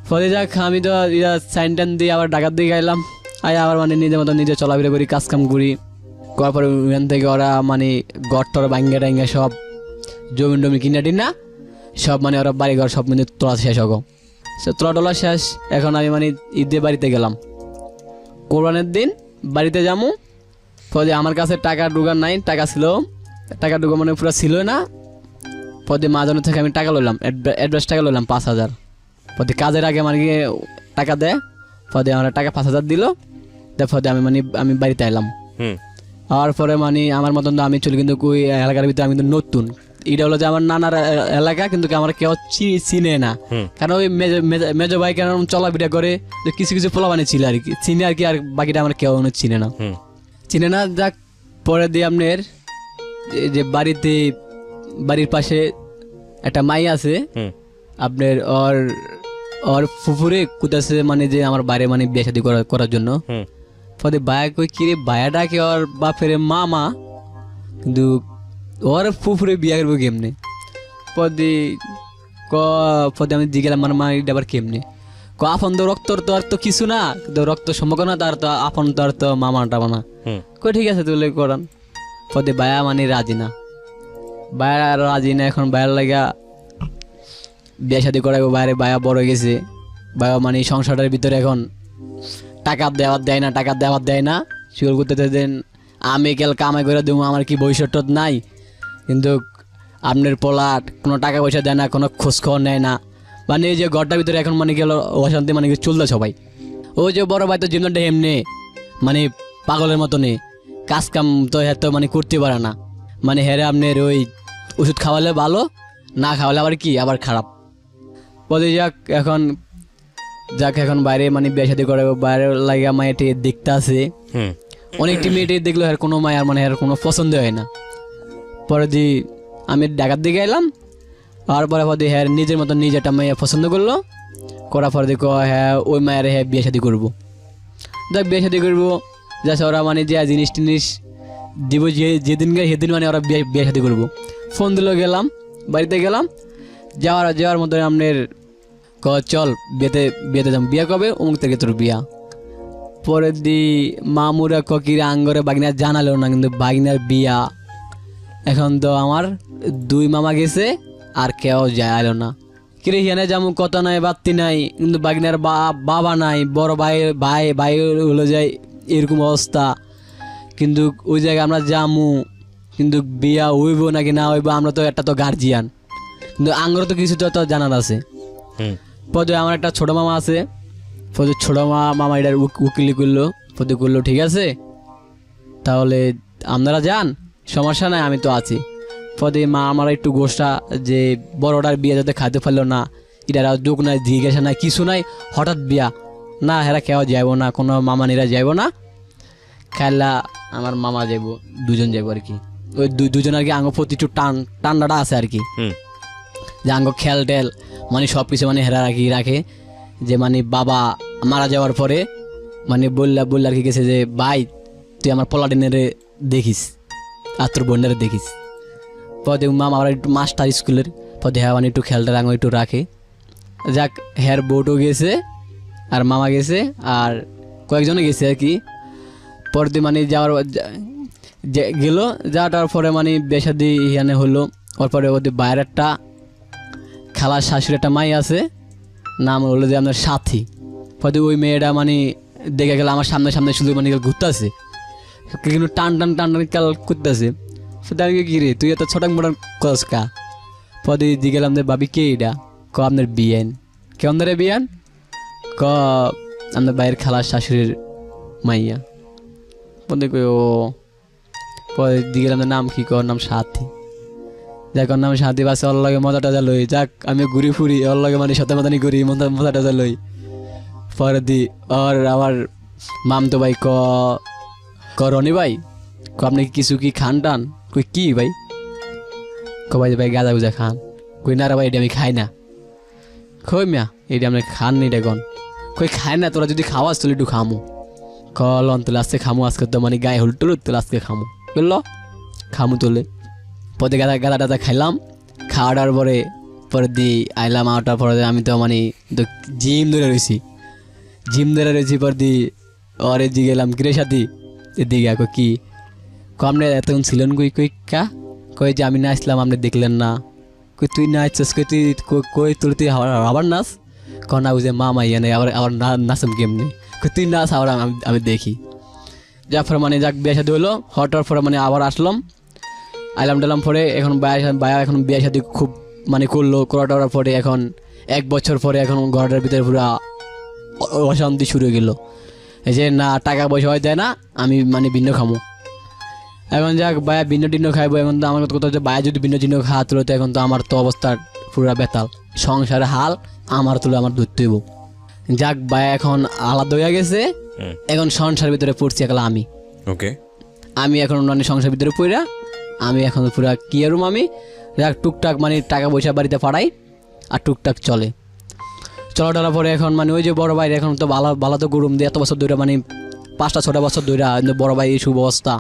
ফলে যাক আমি তো সাইন টাইন দিয়ে আবার ঢাকার দিকে গেলাম, আবার মানে নিজের মতো নিজে চলাফেরা করি, কাজকাম করি। করার পরে ওখান থেকে ওরা মানে ঘর টর ভাঙ্গা টাঙ্গা সব জমি টমি কিনা টিনা সব মানে ওরা বাড়ি ঘর সব মানে তোলা শেষ হোক, সে তোলা টোলা শেষ। এখন আমি মানে ঈদে বাড়িতে গেলাম, কোরবানের দিন বাড়িতে যাবো। পরে আমার কাছে টাকা ঢুকার নাই, টাকা ছিল, টাকা ঢুকা মানে পুরো ছিল না। পরে মাঝখানে থেকে আমি টাকা লইলাম, অ্যাডভান্স টাকা লইলাম 5,000। পরে কাজের আগে মানে টাকা দেয়, পরে আমার টাকা 5,000 দিল, তারপরে আমি বাড়িতে এলাম। আর পরে মানে আমার মতন তো আমি চলি, কিন্তু ওই এলাকার ভিতরে আমি কিন্তু নতুন, এটা হলো যে আমার নানার এলাকা, কিন্তু আমার কেউ চিনে না, কারণ ওই মেজো ভাই কেন চলাফেরা করে, কিছু কিছু পোলাবানি ছিল আর কি চিনে আর কি, আর বাকিটা আমার কেউ চিনে না। যাক পরে দিয়ে আপনার যে বাড়ির পাশে একটা মাই আছে আপনার, ওর ফুফুরে কুতাছে মানে যে আমার বাইরে মানে বিয়ে শাদী করার জন্য। পরে বায়া কই কিরে বায়াটা কি ওর বাপের মামা, কিন্তু ওর ফুফুরে বিয়ে করবো কেমনে। পদে আমি দিয়ে গেলাম, মানে মা এটা আবার কেমনে, আপন তো রক্তর তো আর তো কিছু না, কিন্তু রক্ত সম্পর্ক না, তার তো আপন তো আর তো মামা টামা। কই ঠিক আছে তুলে করান। পদে বায়া মানে রাজি না, এখন বায়ার লাগা বিয়ে শাদী করাবো, বাইরে বায়া বড় গেছে, বায়া মানে সংসারের ভিতরে এখন টাকা দেওয়ার দেয় না, শিকল করতে দেন আমি কেল কামাই করে দেবো, আমার কি ভবিষ্যৎ নাই, কিন্তু আপনার পোলাট কোনো টাকা পয়সা দেয় না, কোনো খোঁজখবর নেয় না, মানে এই যে ঘরটার ভিতরে এখন মানে গেল অশান্তি মানে চলতে সবাই। ওই যে বড় ভাই তো জীবনটা এমনি মানে পাগলের মতনে, কাজ কাম তো এত মানে করতে পারে না, মানে হেরে আপনার ওই ওষুধ খাওয়ালে ভালো, না খাওয়ালে আবার কি আবার খারাপ। বলে এখন বাইরে মানে বিয়ে শাদী করে, বাইরে লাগে মায়েটি দেখতে আছে, অনেকটি মেয়েটি দেখলো এর কোনো মায়ের মানে এর কোনো পছন্দ হয় না। পরে আমি ঢাকার দিকে এলাম, আর পরে হ্যাঁ নিজের মতো নিজে একটা মেয়ে পছন্দ করলো, করার পরে হ্যাঁ ওই মায়ের হ্যাঁ বিয়ে শাদী করবো, বিয়ে শাদী করবো, যাচ্ছে ওরা মানে যে জিনিস টিনিস দিব, যেদিন সেদিন মানে ওরা বিয়ে শাদী করবো। ফোন দিল, গেলাম বাড়িতে গেলাম, যাওয়ার মতো আপনার চল বিয়েতে যাম, বিয়া কবে, অমুক থেকে তোর বিয়া। পরে মামুরা ককিরা আঙ্গরে বাগিনার জানালো না, কিন্তু বাগিনার বিয়া। এখন তো আমার 2 মামা গেছে, আর কেউ যায় না, কিরে হিয়ানে যাবো কথা নাই বাত্তি নাই, কিন্তু বাগিনার বাবা নাই, বড় ভাই হলো যায় এরকম অবস্থা, কিন্তু ওই জায়গায় আমরা যামু, কিন্তু বিয়া হইব নাকি না হইব আমরা তো একটা তো গার্জিয়ান, কিন্তু আঙ্গরে তো কিছু তো জানার আছে। পরে আমার একটা ছোট মামা আছে, পরে ছোট মামা এটার উকিলি করলো ঠিক আছে তাহলে আপনারা যান, সমস্যা নাই, আমি তো আছি। পরে মা আমার একটু গোষ্ঠা যে বড়টার বিয়ে যাতে খাইতে পারলো না, এটার দুঃখ নাই, জিজ্ঞাসা নাই, কিছু নাই, হঠাৎ বিয়া না, হেরা কেউ যাইব না, কোনো মামানিরা যাইব না, খেলা আমার মামা যাইব, 2জন যাইব আর কি, ওই 2জন আর কি আঙ্গ প্রতি একটু টান্ডাটা আছে আর কি, যে আঙ্গ খেল টেল মানে সব কিছু মানে হেরা রাখে, যে মানে বাবা মারা যাওয়ার পরে মানে বললা আর কি গেছে যে ভাই তুই আমার পোলাটিনেরে দেখিস, আর তোর বোনের দেখিস। পরে মামা আবার একটু মাস্টার স্কুলের, পরে হ্যাঁ মানে একটু খেলটা রাঙো একটু রাখে। যাক হ্যার বোটও গেছে, আর মামা গেছে, আর কয়েকজনে গেছে আর কি। পরের দিন মানে যাওয়ার গেল, যাওয়ার পরে মানে বেশাদি ইয়ানে হলো। তারপরে ওদের বাইরের একটা খালার শাশুড়ি একটা মাই আছে, নাম হলো যে আপনার সাথী। পরে ওই মেয়েটা মানে দেখে গেল আমার সামনে সামনে শুধু মানে ঘুরতেছে, কিন্তু টান টান টান টান কাল করতেছে। তাদেরকে কি রে তুই এত ছোটাং মোটাং কস কা? পরে দিয়ে গেলাম যে ভাবি কে এটা? ক আপনার বিয়ান। কেমন ধরে বিয়ান? ক আপনার বাইরের খালার শাশুড়ির মাইয়া। পরে কই ও। পরে দিয়ে গেলাম নাম কি? কর নাম সাথী। যাক ওর নাম সাথী, বাসে ওর লগে মজা টজা লই। যাক আমি ঘুরি ফুরি ওর লগে মানে শতমাতানি করি, মজা টজা লই। পরে দি ওর আবার মামতো ভাই ক রনি ভাই, ক আপনি কিছু কি খান টান? কই কি ভাই? ক ভাই ভাই গাঁজা গুজা খান। কই না রে ভাই এটা আমি খাই না। কই মিয়া এটা আপনি খান নি দেখুন। কই খাই না, তোরা যদি খাওয়াস তুলে একটু খামো। ক লন তুলে আজকে খামো, আজকে তো মানে গায়ে হুলটুল তুলে আজকে খামো। বললো খামু তুলে। পরে গাদা টাদা খাইলাম। খাওয়াটার পরে দিয়ে আইলাম। আওয়াটার পরে আমি তো মানে জিম ধরে রয়েছি। পর দিয়ে ওরে দিয়ে গেলাম কিরে সাথী এদিকে আঁকো কি? আপনি এতক্ষণ ছিলেন কই কা? কই যে আমি নাচলাম আপনি দেখলেন না। কই তুই নাচছিস? কই তুই কই তোর তুই আবার নাচ? ক না বুঝে মা মাইয়া নেই আবার নাচম কেমনি? কই তুই নাচ আবার আমি দেখি। যার পরে মানে যাক বিয়ে শাদী হলো। হওয়ার পরে মানে আবার আসলাম, আইলাম টালাম পরে এখন বায়া এখন বিয়ে শাদী খুব মানে করলো। করাটার পরে এখন 1 বছর পরে এখন ঘরটার ভিতরে পুরো অশান্তি শুরু হয়ে গেল। এই যে না টাকা পয়সা হয় দেয় না, আমি মানে ভিন্ন খামো। এখন যাক বায়া ভিন্ন টিন্ন খাইবো। এখন তো আমার কথা হচ্ছে বায়া যদি ভিন্ন টিন্ন খাওয়া তুলো তো এখন তো আমার তো অবস্থা পুরো বেতাল, সংসারে হাল আমার তুলে আমার ধরতে হইব। যাক বায়া এখন আলাদা হয়ে গেছে, এখন সংসারের ভিতরে পড়ছি একলা আমি। ওকে, আমি এখন মানে সংসারের ভিতরে পড়া আমি এখন পুরা কি আরুম আমি যাক টুকটাক মানে টাকা পয়সা বাড়িতে পাঠাই আর টুকটাক চলাটার পরে এখন মানে ওই যে বড় ভাই এখন তো ভালো তো গরম দিয়ে এত বছর ধরে মানে 5-6 বছর ধরে বড় ভাই এই শুভ অবস্থা।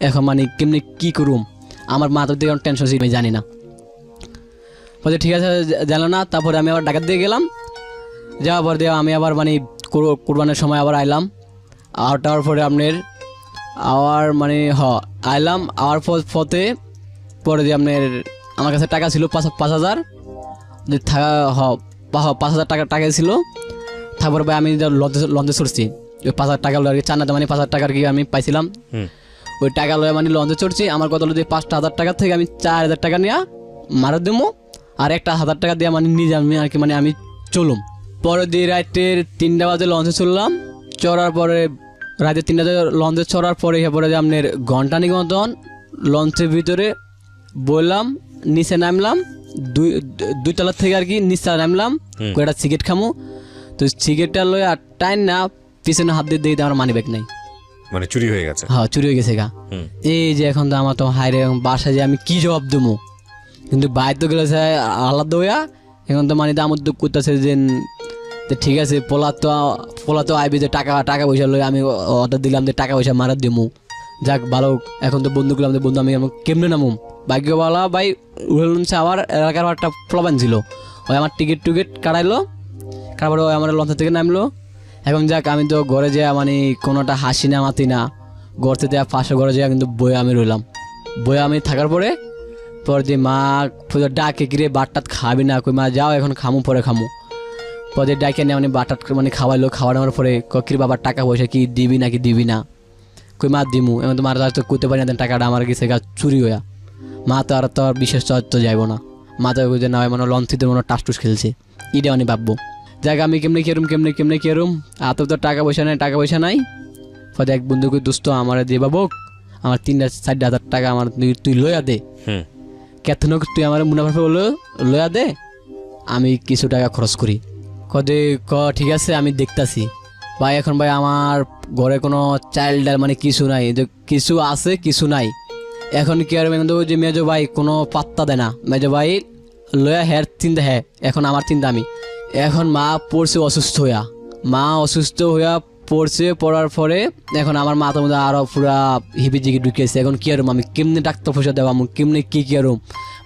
এখন মানে কেমনি কি করুম, আমার মাথার দিকে টেনশন ছিল, আমি জানি না। বলছে ঠিক আছে জানো না। তারপরে আমি আবার ঢাকা দিয়ে গেলাম। যাওয়ার পর দিয়ে আমি আবার মানে কোরবানের সময় আবার আইলাম। আওয়ার পরে আপনার আওয়ার মানে আইলাম। আওয়ার পথে পরে দিয়ে আপনার আমার কাছে টাকা ছিল 5,000 যে থাকা 5,000 টাকা ছিল। তারপরে ভাই আমি লঞ্চে চড়ছি। ওই 5,000 টাকা লয় চান্নাতে মানে 5,000 টাকার কি আমি পাইছিলাম। ওই টাকা লয়ে মানে লঞ্চে চড়ছি। আমার কথা হলো যে 5,000 টাকা থেকে আমি 4,000 টাকা নিয়ে মারা দেবো, আর 1,000 টাকা দিয়ে মানে নিজে আমি আর কি মানে আমি চলুম। পরে দিয়ে রাতের 3টা বাজে লঞ্চে চললাম। চড়ার পরে রাতে 3টা লঞ্চে চড়ার পরে পরে যে আপনার ঘন্টানি মতন লঞ্চের ভিতরে বললাম, নিচে নামলাম। দুই তলার থেকে আর কি নিচে নামলাম। একটা সিগারেট খামু, তো সিগারেটটা লয়ে আর টাইম না পিছনে হাত দিয়ে দিয়ে আমার মানি ব্যাগ নাই, মানে চুরি হয়ে গেছে। হ্যাঁ চুরি হয়ে গেছে গা। এই যে এখন তো আমার তো হাইরে বাসায় যে আমি কি জবাব দেবো, কিন্তু বাইরে তো গেলে আলাদা হইয়া এখন তো মানে আমার দুঃখ করতেছে যে ঠিক আছে পোলা তো আইবি যে টাকা পয়সা লই আমি অর্ডার দিলাম যে টাকা পয়সা মারা দিমু। যাক ভালো, এখন তো বন্ধু করলাম যে বন্ধু আমি কেমনে নামুম। ভাগ্যবালা ভাই উড়ে আমার এলাকার একটা প্লবান ছিল, ওই আমার টিকিট কাটাইলো, তারপরে ওই আমার লঞ্চ থেকে নামলো। এখন যাক আমি তো ঘরে যাওয়া মানে কোনোটা হাসি না মাতি না, ঘর থেকে পাশে ঘরে যাওয়া কিন্তু বয়ে আমি রইলাম। বয়ে আমি থাকার পরে যে মা ডাকে কিরে বাটটাত খাবি না? কই মা যাও এখন খামু পরে খামু। পরে ডাকে নিয়ে মানে বাটাত মানে খাওয়াইলো। খাওয়ানোর পরে কিরে বাবার টাকা পয়সা কি দিবি নাকি দিবি না? কই মা দিমু। এমন তো মার তো করতে পারি না, টাকাটা আমার গেছে গা চুরি হইয়া। মা তো আর বিশেষ তো যাইবো না, মা তো যে না মানে লঞ্চিতে মনে টাস খেলছে এটা মানে ভাববো। যাক আমি কেমনে কেরুম আর তো টাকা পয়সা নাই। পরে এক বন্ধুকে দুস্থ আমার দিয়ে বাবুক আমার 3-4 হাজার টাকা আমার তুই লইয়া দে। কেতন তুই আমার মুনাফা লইয়া দে, আমি কিছু টাকা খরচ করি। কদে ঠিক আছে আমি দেখতাছি। ভাই এখন ভাই আমার ঘরে কোনো চাইল্ড মানে কিছু নাই, কিছু আছে কিছু নাই। এখন কি আর যে মেজো ভাই কোনো পাত্তা দেয় না। মেজো ভাই লয়া হ্যার চিন্তা হ্যাঁ, এখন আমার চিন্তা আমি। এখন মা পড়ছে অসুস্থ হইয়া পড়ছে। পড়ার পরে এখন আমার মাথার মধ্যে আরো পুরা হিবিজিগি ঢুকেছে। এখন কি আরম আমি কেমনে ডাক্তার পয়সা দেওয়া কেমনে কি আরম।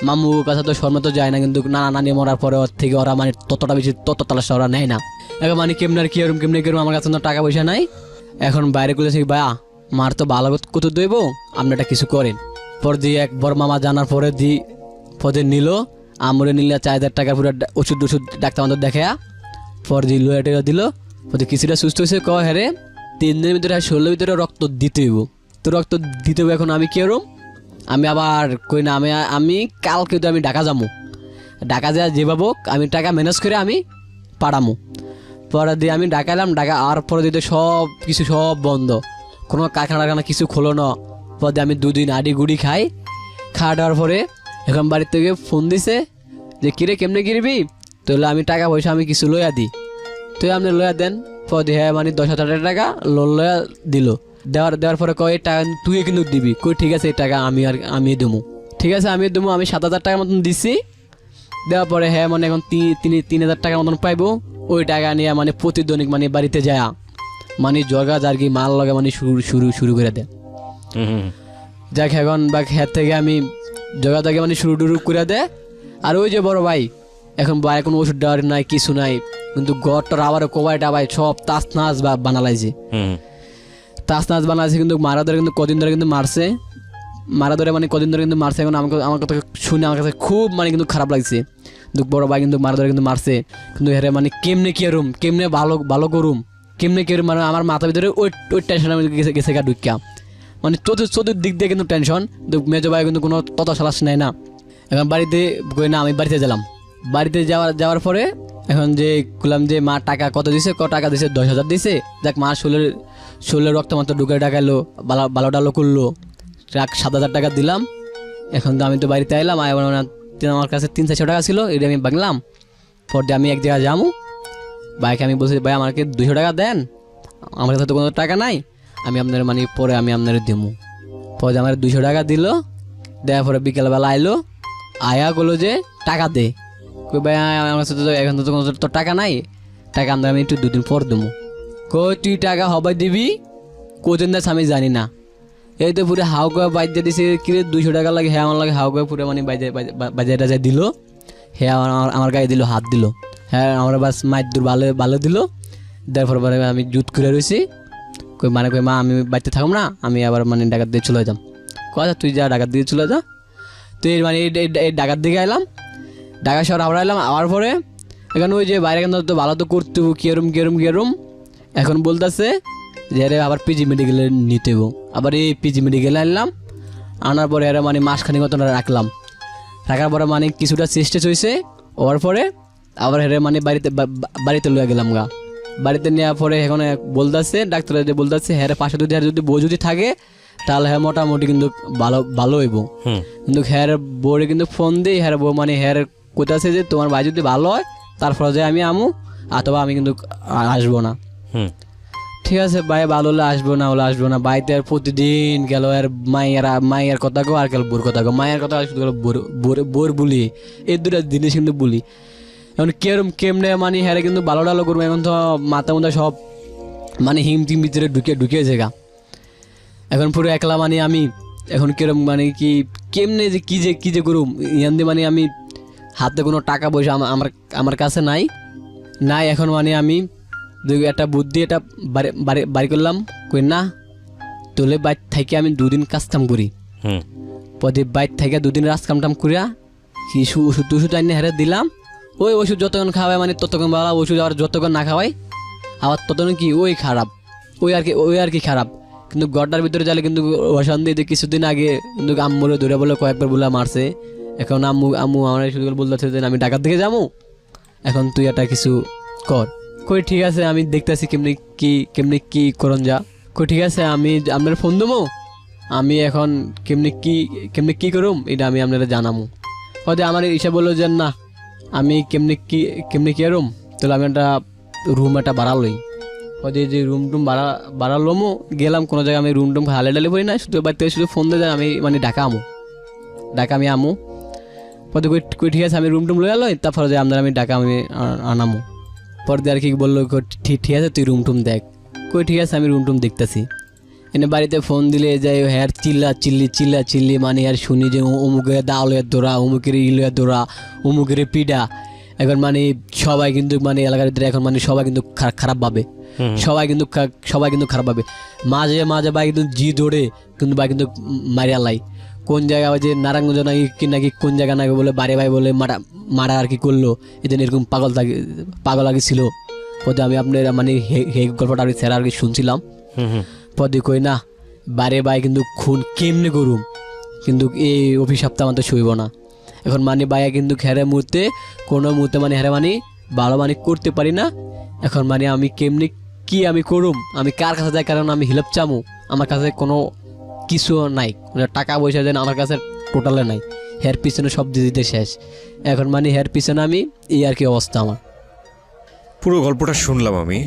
মামুর কাছে তো শর্মা তো যায় না, কিন্তু নানা নানি মরার পরে ওর থেকে ওরা মানে ততটা বেশি তত তালাশ ওরা নেয় না। এখন মানে কেমনে আর কি আরম আমার কাছে তো টাকা পয়সা নাই। এখন বাইরে করেছি ভাইয়া মার তো ভালো কত দইব, আপনি এটা কিছু করেন। পর দিয়ে এক বড় মামা জানার পরে পদে নিল, আমরে নিলে 4,000 টাকার পুরো ওষুধ ডাক্তার আমাদের দেখায়া পর দিয়ে লোয়া টেয়া দিল। পরে কিছুটা সুস্থ হয়েছে, কয় হ্যাঁ রে 3 দিনের ভিতরে শরীরের ভিতরে রক্ত দিতে হইব। তো রক্ত দিতে হবে, এখন আমি কি করব? আমি আবার কই না, আমি কালকে তো আমি ঢাকা যাবো, ঢাকা যা যেভাবে আমি টাকা ম্যানেজ করে আমি পাঠামো। পরে দিয়ে আমি ঢাকা এলাম, ঢাকা আর পরে দিতে সব কিছু সব বন্ধ, কোনো কারখানা কিছু খোলো না। পরে আমি 2 দিন আড়ি গুড়ি খাওয়া দেওয়ার পরে এখন বাড়ির থেকে ফোন দিছে যে কিরে কেমনে কিনবি, তাহলে আমি টাকা পয়সা আমি কিছু লইয়া দিই, তুই আপনি লইয়া দেন। পরে হ্যাঁ মানে 10,000 টাকা লোন লইয়া দিল। দেওয়ার পরে কয় টাকা তুই কিন্তু দিবি, কই ঠিক আছে এই টাকা আমি দেবো, ঠিক আছে আমি দেবো। আমি 7,000 টাকার মতন দিছি। দেওয়ার পরে হ্যাঁ মানে এখন 3,000 টাকার মতন পাইবো। ওই টাকা নিয়ে মানে প্রতিদিনিক মানে বাড়িতে যায় মানে জগা জার্গি মাল লাগে মানে শুরু করে দেয়। যাক এখন বা হ্যাঁ থেকে আমি জগা জাগে মানে শুরু করে দেয়। আর ওই যে বড় ভাই এখন বাইরে কোনো ওষুধ দেওয়ার নাই, কিছু নাই, কিন্তু গড়টার আবার কোবাই টাবাই সব তাস নাচ বানালাইছে, তাস নাচ বানাইছে। কিন্তু মারা ধরে কিন্তু কদিন ধরে কিন্তু মারছে, মানে কদিন ধরে কিন্তু মারছে। এখন আমার কথা শুনে আমার কাছে খুব মানে কিন্তু খারাপ লাগছে। কিন্তু বড় ভাই কিন্তু মারা ধরে কিন্তু মারছে, কিন্তু হেরে মানে কেমনে কি করুম, কেমনে ভালো করুম, কেমনে কি মানে আমার মাথার ভিতরে ওই টেনশন গেছে গা ঢুকিয়া, মানে চতুর্দিক দিয়ে কিন্তু টেনশন। মেজো ভাই কিন্তু কোনো তত সালাস নেয় না। এখন বাড়িতে কই না, আমি বাড়িতে গেলাম। বাড়িতে যাওয়ার পরে এখন যে বললাম যে মা টাকা কত দিছে, টাকা দিছে 10,000 দিছে। যাক মা শরীরের রক্ত মাত্র ঢুকে ডাকাইলো, ভালো ডালো করলো, 7,000 টাকা দিলাম। এখন তো আমি তো বাড়িতে আইলাম, আমার কাছে 300-400 টাকা ছিল, এটা আমি বাংলাম। পর দিয়ে আমি এক জায়গায় যাবো, ভাইকে আমি বলছি ভাই আমাকে 200 টাকা দেন, আমার কাছে তো কোনো টাকা নাই, আমি আপনার মানে পরে আমি আপনার দেবো। পরে আমার 200 টাকা দিল। দেওয়ার পরে বিকেলবেলা আইলো, আয়া করলো যে টাকা দে। কই ভাই আমার কাছে তো এখন তো কোনো তো টাকা নাই, টাকা আমি একটু 2 দিন পর দেবো। কই তুই টাকা হবে দিবি, কোদিন দাস আমি জানি না। এই তো পুরো হাও করে বাইজে দিছে, কিরে 200 টাকা লাগে, হ্যাঁ আমার লাগে হাও করে পুরো মানে বাজে টাজে দিল। হ্যাঁ আমার গায়ে দিল, হাত দিল, হ্যাঁ আমার বাস মাইর দূর ভালো দিল। দেওয়ার পরে আমি জুত করে রয়েছি। কই মা আমি বাড়িতে থাকবো না, আমি আবার মানে ডাকাত দিয়ে চলে যাম। কথা তুই যা ডাকাত দিয়ে চলে যা। তুই মানে এই ডাকাত দিকে এলাম, ঢাকা শহর আবার এলাম। আবার পরে এখন ওই যে বাইরে কেন তো ভালো তো করতে কেরম এখন বলতেছে যে আরে আবার পিজি মেডিকেলে নিতে হবো। আবার এই পিজি মেডিকেলে আনলাম, আনার পরে আরে মানে মাসখানিক মতন রাখার পরে মানে কিছুটা চেষ্টা হয়েছে। হওয়ার পরে আবার হেরে মানে বাড়িতে লইয়া গেলাম গা। বাড়িতে নেওয়ার পরে এখন বলতেছে ডাক্তার যে বলতেছে হ্যাঁ 500 যদি বউ যদি থাকে তাহলে হ্যাঁ মোটামুটি কিন্তু ভালো হইব। কিন্তু হ্যাঁ বউরে কিন্তু ফোন দিই, হ্যাঁ বউ মানে হ্যাঁ কোথাছে যে তোমার ভাই যদি ভালো হয় তারপরে যে আমি আমু, অথবা আমি কিন্তু আসবো না। ঠিক আছে ভাই ভালো হলে আসবো না। বাড়িতে আর প্রতিদিন গেল আর মায়ের কথা গো আর গেল বোর কথা গো, মায়ের কথা শুধু গেল বোর বলি, এই 2টা জিনিস কিন্তু বলি। এখন কেমনে মানে হ্যাঁ কিন্তু ভালো ডালো করবো, এখন তো মাথা মধ্যে সব মানে হিমটিম ভিতরে ঢুকিয়েছে গা। এখন পুরো একলা মানে আমি এখন কিরম মানে কেমনে যে কি যে করুম, ইয়ান দিয়ে মানে আমি হাতে কোনো টাকা পয়সা আমার কাছে নাই। এখন মানে আমি একটা বুদ্ধি এটা বাড়ি করলাম, কই না তোলে বাইর থেকে আমি 2 দিন কাজ কাম করি। পরে বাইর থেকে 2 দিন কাজ কাম করিয়া কিছু ওষুধ আইনে হেরে দিলাম। ওই ওষুধ যতক্ষণ খাওয়াই মানে ততক্ষণ ভালো, ওষুধ আবার যতক্ষণ না খাওয়াই আবার ততক্ষণ কি ওই খারাপ, ওই আর কি খারাপ। কিন্তু গড়টার ভিতরে যালে কিন্তু অশান্তি। কিছুদিন আগে কিন্তু আম্মুরে ধরে বলে কয়েকবার বলে মারছে। এখন আম্মু আমার শুধু বলতেছে যে আমি ঢাকার দিকে যাবো, এখন তুই একটা কিছু কর। কই ঠিক আছে আমি দেখতেছি কেমনি কি করন যা। কই ঠিক আছে আমি আপনার ফোন দেবো, আমি এখন কেমনি কি করুম এটা আমি আপনারা জানাবো। হয়তো আমার ইচ্ছা বললো যে না আমি কেমনি কি করুম, তাহলে আমি একটা রুম একটা ভাড়া লই। হয়তো যে রুম বাড়ালোমো গেলাম কোনো জায়গায়, আমি রুম হালে ডালে পড়ি না, শুধু বাড়িতে শুধু ফোন দিয়ে আমি মানে ঢাকা আমি আমু। পরে কই ঠিক আছে আমি রুম লই আলোই, তারপরে যে আপনার আমি ঢাকা আমি আনামো। পরে দিয়ে আর কি বললো ঠিক আছে তুই রুম দেখ। কই ঠিক আছে আমি রুম দেখতেছি। এনে বাড়িতে ফোন দিলে যাই হ্যাঁ চিল্লি মানে আর শুনি যে অমুকের দাওলের দৌড়া, অমুকের ইলের দৌড়া, অমুকের পিডা। এখন মানে সবাই কিন্তু মানে এলাকার ভিতরে এখন মানে সবাই কিন্তু খারাপ ভাবে, সবাই কিন্তু খারাপ ভাবে। মাঝে মাঝে ভাই কিন্তু জি দৌড়ে কিন্তু ভাই কিন্তু মারিয়া লাই কোন জায়গায় ওই যে নারায়ণগঞ্জ নাকি কি নাকি কোন জায়গা নাকি বলে বারে ভাই বলে মারা মারা আর কি করলো এদিন এরকম পাগল আগে ছিল পদে আমি আপনার মানে এই গল্পটা আর কি স্যার আর কি শুনছিলাম পদে কই না বারে ভাই কিন্তু খুন কেমনে করুম কিন্তু এই অভিশাপটা আমার তো শুইব না এখন মানে ভাইয়া কিন্তু হেরে মুহূর্তে কোনো মুহূর্তে মানে হেরে মানে ভালো মানে করতে পারি না এখন মানে আমি কেমনি কি আমি করুম আমি কার কাছে যাই কারণ আমি হিলাপ চামু আমার কাছে কোনো কিছু নাই মানে টাকা পয়সা যেন আমার কাছে টোটালে নাই হের পিছনে সব দিয়ে দিতে শেষ এখন মানে হের পিছনে আমি এই আর কি অবস্থা আমার পুরো গল্পটা শুনলাম আমি,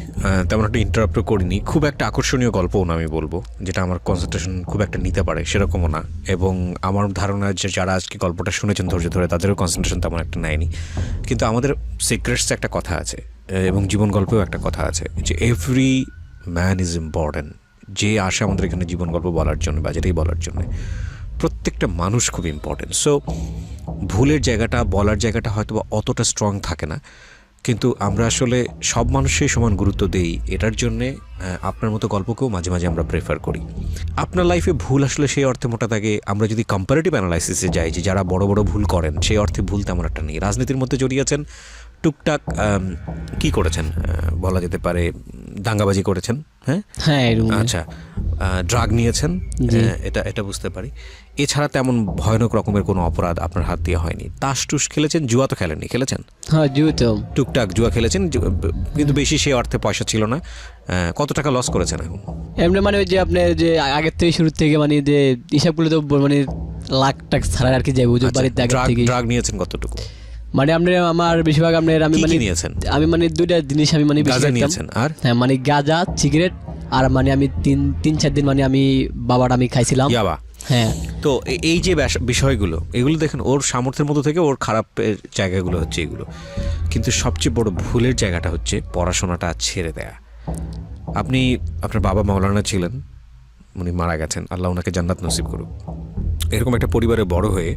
তেমন একটা ইন্টারাপ্টও করিনি। খুব একটা আকর্ষণীয় গল্পও না আমি বলবো, যেটা আমার কনসেন্ট্রেশন খুব একটা নিতে পারে সেরকমও না। এবং আমার ধারণা যে যারা আজকে গল্পটা শুনেছেন ধৈর্য ধরে তাদেরও কনসেন্ট্রেশন তেমন একটা নেয়নি। কিন্তু আমাদের সিক্রেটসে একটা কথা আছে এবং জীবন গল্পেও একটা কথা আছে যে এভরি ম্যান ইজ ইম্পর্ট্যান্ট। যে আসে আমাদের এখানে জীবন গল্প বলার জন্য বা যেটাই বলার জন্য, প্রত্যেকটা মানুষ খুব ইম্পর্ট্যান্ট। সো ভুলের জায়গাটা বলার জায়গাটা হয়তো বা অতটা স্ট্রং থাকে না, কিন্তু আমরা আসলে সব মানুষই সমান গুরুত্ব দেই। এটার জন্যে আপনার মতো গল্পকেও মাঝে মাঝে আমরা প্রেফার করি। আপনার লাইফে ভুল আসলে সেই অর্থে মোটা থাকে, আমরা যদি কম্পারেটিভ অ্যানালাইসিসে যাই যে যারা বড় বড় ভুল করেন সেই অর্থে ভুল তেমন একটা নেই। রাজনীতির মধ্যে জড়িয়েছেন, টুকটাক কি করেছেন বলা যেতে পারে, দাঙ্গাবাজি করেছেন, হ্যাঁ হ্যাঁ আচ্ছা, ড্রাগ নিয়েছেন, এটা বুঝতে পারি। এছাড়া তেমন ভয়ানক রকমের কোনো অপরাধ আপনার হাত দিয়ে হয়নি। তাস টুস খেলেছেন, জুয়া তো খেলেননি, খেলেছেন? হ্যাঁ জুয়া তো টুকটাক জুয়া খেলেছেন, কিন্তু বেশি সেই অর্থে পয়সা ছিল না। কত টাকা লস করেছেন এখন? এমনি মানে ওই যে আপনার যে আগের থেকে শুরু থেকে মানে যে হিসাবগুলো তো মানে লাখ টাকা ছাড়া আর কি যাবে বাড়িতে আগের থেকে। ড্রাগ নিয়েছেন কতটুকু? মানে আপনার আমার বেশিরভাগ আপনার আমি মানে নিয়েছেন? আমি মানে দুইটা জিনিস আমি মানে বেশি নিয়েছেন। আর হ্যাঁ মানে গাঁজা, সিগারেট, আর মানে আমি 3-4 দিন মানে আমি বাবাটা আমি খাইছিলাম। হ্যাঁ, তো এই যে বিষয়গুলো, এগুলো দেখেন ওর সামর্থ্যের মধ্যে থেকে ওর খারাপের জায়গাগুলো হচ্ছে এগুলো, কিন্তু সবচেয়ে বড় ভুলের জায়গাটা হচ্ছে পড়াশোনাটা ছেড়ে দেয়া। আপনার বাবা মাওলানা ছিলেন, উনি মারা গেছেন, আল্লাহ ওনাকে জান্নাত নসিব করুক। এরকম একটা পরিবারে বড় হয়ে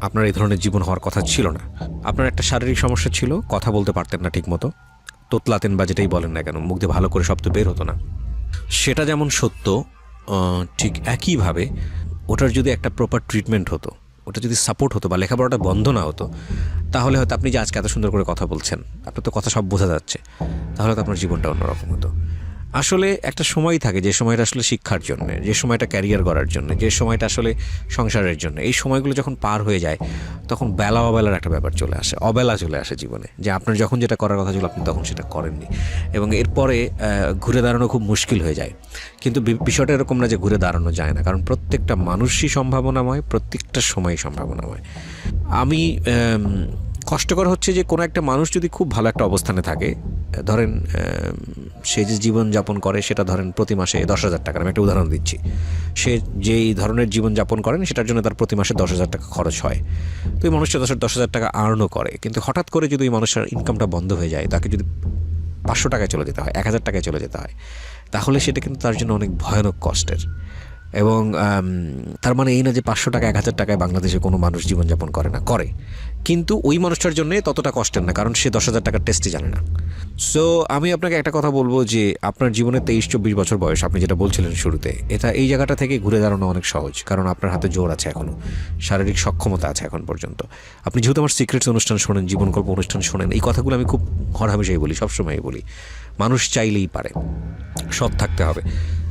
আপনার এই ধরনের জীবন হওয়ার কথা ছিল না। আপনার একটা শারীরিক সমস্যা ছিল, কথা বলতে পারতেন না ঠিক মতো, তোতলাতেন বা যেটাই বলেন না কেন, মুখ দিয়ে ভালো করে শব্দ বের হতো না। সেটা যেমন সত্য, ঠিক একইভাবে ওটার যদি একটা প্রপার ট্রিটমেন্ট হতো, ওটা যদি সাপোর্ট হতো বা লেখাপড়াটা বন্ধ না হতো, তাহলে হয়তো আপনি যে আজকে এত সুন্দর করে কথা বলছেন, আপনার তো কথা সব বোঝা যাচ্ছে, তাহলে তো আপনার জীবনটা অন্যরকম হতো। আসলে একটা সময় থাকে যে সময়টা আসলে শিক্ষার জন্য, যে সময়টা ক্যারিয়ার করার জন্য, যে সময়টা আসলে সংসারের জন্য। এই সময়গুলো যখন পার হয়ে যায় তখন বেলা অবেলার একটা ব্যাপার চলে আসে, অবেলা চলে আসে জীবনে, যে আপনার যখন যেটা করার কথা ছিল আপনি তখন সেটা করেননি, এবং এরপরে ঘুরে দাঁড়ানো খুব মুশকিল হয়ে যায়। কিন্তু বিষয়টা এরকম না যে ঘুরে দাঁড়ানো যায় না, কারণ প্রত্যেকটা মানুষই সম্ভাবনাময়, প্রত্যেকটা সময়ই সম্ভাবনাময়। আমি কষ্টকর হচ্ছে যে কোনো একটা মানুষ যদি খুব ভালো একটা অবস্থানে থাকে, ধরেন সে যে জীবনযাপন করে সেটা ধরেন প্রতি মাসে 10,000 টাকা, আমি একটা উদাহরণ দিচ্ছি, সে যেই ধরনের জীবনযাপন করেন সেটার জন্য তার প্রতি মাসে 10,000 টাকা খরচ হয়, তো এই মানুষটা 10,000 টাকা আর্নও করে, কিন্তু হঠাৎ করে যদি ওই মানুষের ইনকামটা বন্ধ হয়ে যায়, তাকে যদি 500 টাকায় চলে যেতে হয়, 1,000 টাকায় চলে যেতে হয়, তাহলে সেটা কিন্তু তার জন্য অনেক ভয়ানক কষ্টের। এবং তার মানে এই না যে 500 টাকা 1,000 টাকায় বাংলাদেশে কোনো মানুষ জীবনযাপন করে না, করে, কিন্তু ওই মানুষটার জন্য ততটা কষ্টের না, কারণ সে 10,000 টাকার টেস্টই জানে না। সো আমি আপনাকে একটা কথা বলবো যে আপনার জীবনে 23-24 বছর বয়স, আপনি যেটা বলছিলেন শুরুতে, এই জায়গাটা থেকে ঘুরে দাঁড়ানো অনেক সহজ, কারণ আপনার হাতে জোর আছে, এখনও শারীরিক সক্ষমতা আছে এখন পর্যন্ত। আপনি যেহেতু আমার সিক্রেটস অনুষ্ঠান শোনেন, জীবন গল্প অনুষ্ঠান শোনেন, এই কথাগুলো আমি খুব হরহামেশাই বলি, সবসময়ই বলি, মানুষ চাইলেই পারে, সৎ থাকতে হবে।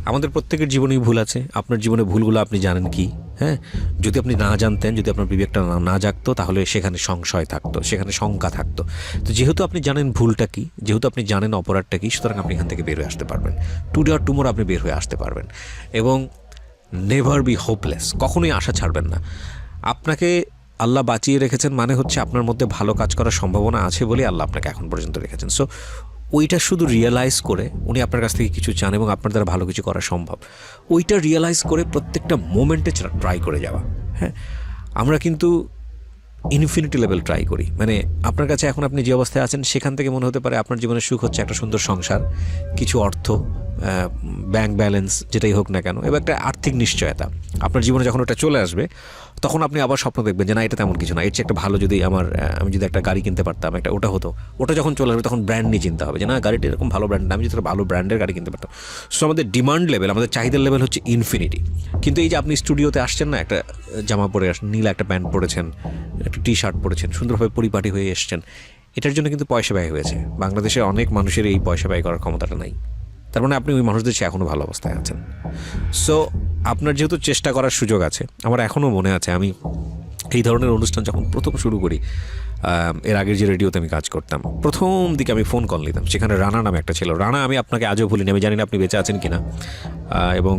আমাদের প্রত্যেকের জীবনেই ভুল আছে। আপনার জীবনে ভুলগুলো আপনি জানেন কি? হ্যাঁ, যদি আপনি না জানতেন, যদি আপনার বিবেকটা না জাগতো, তাহলে সেখানে সংশয় থাকতো, সেখানে শঙ্কা থাকতো। তো যেহেতু আপনি জানেন ভুলটা কি, যেহেতু আপনি জানেন অপরাধটা কি, সুতরাং আপনি এখান থেকে বের হয়ে আসতে পারবেন। টুডে অর টুমোরো আপনি বের হয়ে আসতে পারবেন। এবং নেভার বি হোপলেস, কখনোই আশা ছাড়বেন না। আপনাকে আল্লাহ বাঁচিয়ে রেখেছেন মানে হচ্ছে আপনার মধ্যে ভালো কাজ করার সম্ভাবনা আছে বলে আল্লাহ আপনাকে এখন পর্যন্ত রেখেছেন। সো ওইটা শুধু রিয়েলাইজ করে, উনি আপনার কাছ থেকে কিছু চান এবং আপনার দ্বারা ভালো কিছু করা সম্ভব, ওইটা রিয়েলাইজ করে প্রত্যেকটা মোমেন্টে ট্রাই করে যাওয়া। হ্যাঁ, আমরা কিন্তু ইনফিনিটি লেভেল ট্রাই করি, মানে আপনার কাছে এখন আপনি যে অবস্থায় আছেন সেখান থেকে মনে হতে পারে আপনার জীবনের সুখ হচ্ছে একটা সুন্দর সংসার, কিছু অর্থ, ব্যাংক ব্যালেন্স, যেটাই হোক না কেন, এবং একটা আর্থিক নিশ্চয়তা। আপনার জীবনে যখন ওটা চলে আসবে তখন আপনি আবার স্বপ্ন দেখবেন যে না এটা তেমন কিছু না, এর চেয়ে একটা ভালো যদি আমি যদি একটা গাড়ি কিনতে পারতাম, একটা ওটা হতো। ওটা যখন চলে আসবে তখন ব্র্যান্ড নিয়ে চিন্তা হবে যে না গাড়িটা এরকম ভালো ব্র্যান্ড, আমি যদি একটা ভালো ব্র্যান্ডের গাড়ি কিনতে পারতাম। সো আমাদের ডিমান্ড লেভেল, আমাদের চাহিদার লেভেল হচ্ছে ইনফিনিটি। কিন্তু এই যে আপনি স্টুডিওতে আসছেন না, একটা জামা পরে আসছেন, নীল একটা প্যান্ট পরেছেন, একটা টি শার্ট পরেছেন, সুন্দরভাবে পরিপাটি হয়ে এসছেন, এটার জন্য কিন্তু পয়সা ব্যয় হয়েছে। বাংলাদেশে অনেক মানুষের এই পয়সা ব্যয় করার ক্ষমতাটা নাই, তার মানে আপনি ওই মানুষদের চেয়ে এখনও ভালো অবস্থায় আছেন। সো আপনার যেহেতু চেষ্টা করার সুযোগ আছে, আমার এখনও মনে আছে আমি এই ধরনের অনুষ্ঠান যখন প্রথম শুরু করি, এর আগের যে রেডিওতে আমি কাজ করতাম, প্রথম দিকে আমি ফোন কল নিতাম, সেখানে রানা নামে একটা ছিল। রানা, আমি আপনাকে আজও ভুলিনি, আমি জানি না আপনি বেঁচে আছেন কিনা, এবং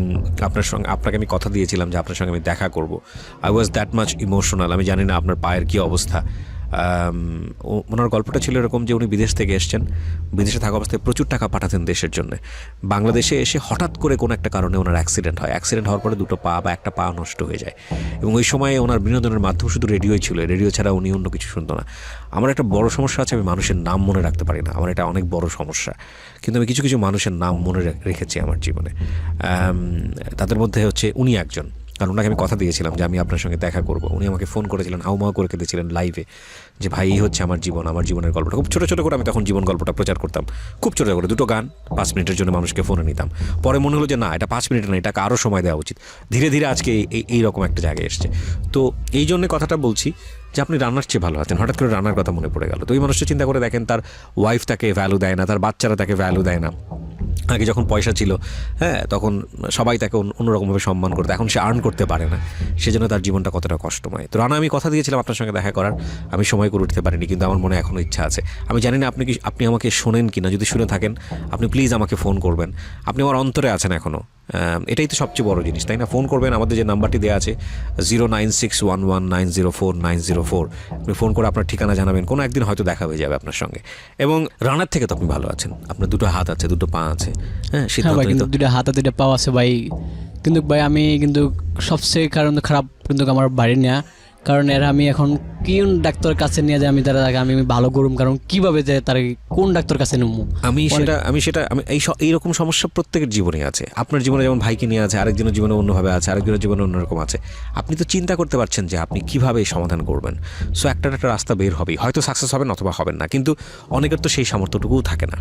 আপনাকে আমি কথা দিয়েছিলাম যে আপনার সঙ্গে আমি দেখা করব। I was that much emotional. আমি জানি না আপনার পায়ের কী অবস্থা। ওনার গল্পটা ছিল এরকম যে উনি বিদেশ থেকে এসছেন, বিদেশে থাকা অবস্থায় প্রচুর টাকা পাঠাতেন দেশের জন্য। বাংলাদেশে এসে হঠাৎ করে কোনো একটা কারণে ওনার অ্যাক্সিডেন্ট হয়, অ্যাক্সিডেন্ট হওয়ার পরে দুটো পা বা একটা পা নষ্ট হয়ে যায়, এবং ওই সময়ে ওনার বিনোদনের মাধ্যম শুধু রেডিওই ছিল, রেডিও ছাড়া উনি অন্য কিছু শুনতো না। আমার একটা বড় সমস্যা আছে, আমি মানুষের নাম মনে রাখতে পারি না, আমার এটা অনেক বড় সমস্যা। কিন্তু আমি কিছু কিছু মানুষের নাম মনে রেখেছি আমার জীবনে। তাদের মধ্যে হচ্ছে উনি একজন, কারণ ওনাকে আমি কথা দিয়েছিলাম যে আমি আপনার সঙ্গে দেখা করব। উনি আমাকে ফোন করেছিলেন, হাউমাউ করে কেঁদেছিলেন লাইভে যে ভাই এই হচ্ছে আমার জীবন, আমার জীবনের গল্পটা। খুব ছোটো ছোটো করে আমি তখন জীবন গল্পটা প্রচার করতাম, খুব ছোটো করে, দুটো গান 5 মিনিটের জন্য মানুষকে ফোনে নিতাম। পরে মনে হলো যে না, এটা 5 মিনিট না, এটাকে আরও সময় দেওয়া উচিত। ধীরে ধীরে আজকে এইরকম একটা জায়গায় এসছে। তো এই জন্যে কথাটা বলছি যে আপনি রান্নার চেয়ে ভালো আছেন। হঠাৎ করে রান্নার কথা মনে পড়ে গেল। তো ওই মানুষটা চিন্তা করে দেখেন, তার ওয়াইফ তাকে ভ্যালু দেয় না, তার বাচ্চারা তাকে ভ্যালু দেয় না। আগে যখন পয়সা ছিল, হ্যাঁ, তখন সবাই তাকে অন্যরকমভাবে সম্মান করতো, এখন সে আর্ন করতে পারে না, সেজন্য তার জীবনটা কতটা কষ্টময়। তো রানা, আমি কথা দিয়েছিলাম আপনার সঙ্গে দেখা করার, আমি সময় করে উঠতে পারিনি, কিন্তু আমার মনে এখনও ইচ্ছা আছে। আমি জানি না আপনি আমাকে শোনেন কি না, যদি শুনে থাকেন আপনি প্লিজ আমাকে ফোন করবেন। আপনি আমার অন্তরে আছেন এখনও, এটাই তো সবচেয়ে বড় জিনিস, তাই না? ফোন করবেন, আমাদের যে নাম্বারটি দেওয়া আছে 09611904904, আপনি ফোন করে আপনার ঠিকানা জানাবেন, কোনো একদিন হয়তো দেখা হয়ে যাবে আপনার সঙ্গে। এবং রানার থেকে তো আপনি ভালো আছেন, আপনার দুটো হাত আছে, দুটো পা আছে, হ্যাঁ, হ্যাঁ ভাই, কিন্তু 2টা হাত আর 2টা পা আছে ভাই। কিন্তু ভাই আমি কিন্তু সবচেয়ে খারাপ কিন্তু আমার বাড়ি নেওয়া, কারণ এরা আমি এখন কোন ডাক্তারের কাছে নিয়ে যাই, আমি ভালো করুম, কারণ কিভাবে যে তার কোন ডাক্তার কাছে নেবো আমি এইরকম সমস্যা প্রত্যেকের জীবনে আছে। আপনার জীবনে যেমন ভাইকে নিয়ে আছে, আরেকজনের জীবনে অন্যভাবে আছে, আরেকজনের জীবনে অন্যরকম আছে। আপনি তো চিন্তা করতে পারছেন যে আপনি কিভাবে এই সমাধান করবেন। সো একটা রাস্তা বের হবেই, হয়তো সাকসেস হবেন অথবা হবেন না, কিন্তু অনেকের তো সেই সামর্থ্যটুকুও থাকে না।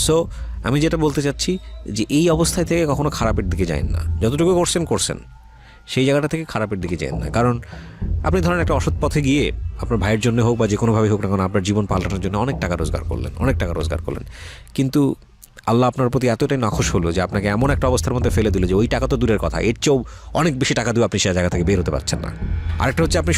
সো আমি যেটা বলতে চাচ্ছি যে এই অবস্থায় থেকে কখনো খারাপের দিকে যান না, যতটুকু করছেন সেই জায়গাটা থেকে খারাপের দিকে যান না। কারণ আপনি ধরেন একটা অসৎ পথে গিয়ে আপনার ভাইয়ের জন্য হোক বা যে কোনোভাবে হোক না কেন, আপনার জীবন পাল্টানোর জন্য অনেক টাকা রোজগার করলেন, কিন্তু আল্লাহ আপনার প্রতি এতটাই নাখোশ হলো যে আপনাকে এমন একটা অবস্থার মধ্যে ফেলে দিল যে ওই টাকা তো দূরের কথা, এর চেয়েও অনেক বেশি টাকা দিয়ে আপনি সে জায়গা থেকে বের হতে পারছেন না। আরেকটা হচ্ছে আপনি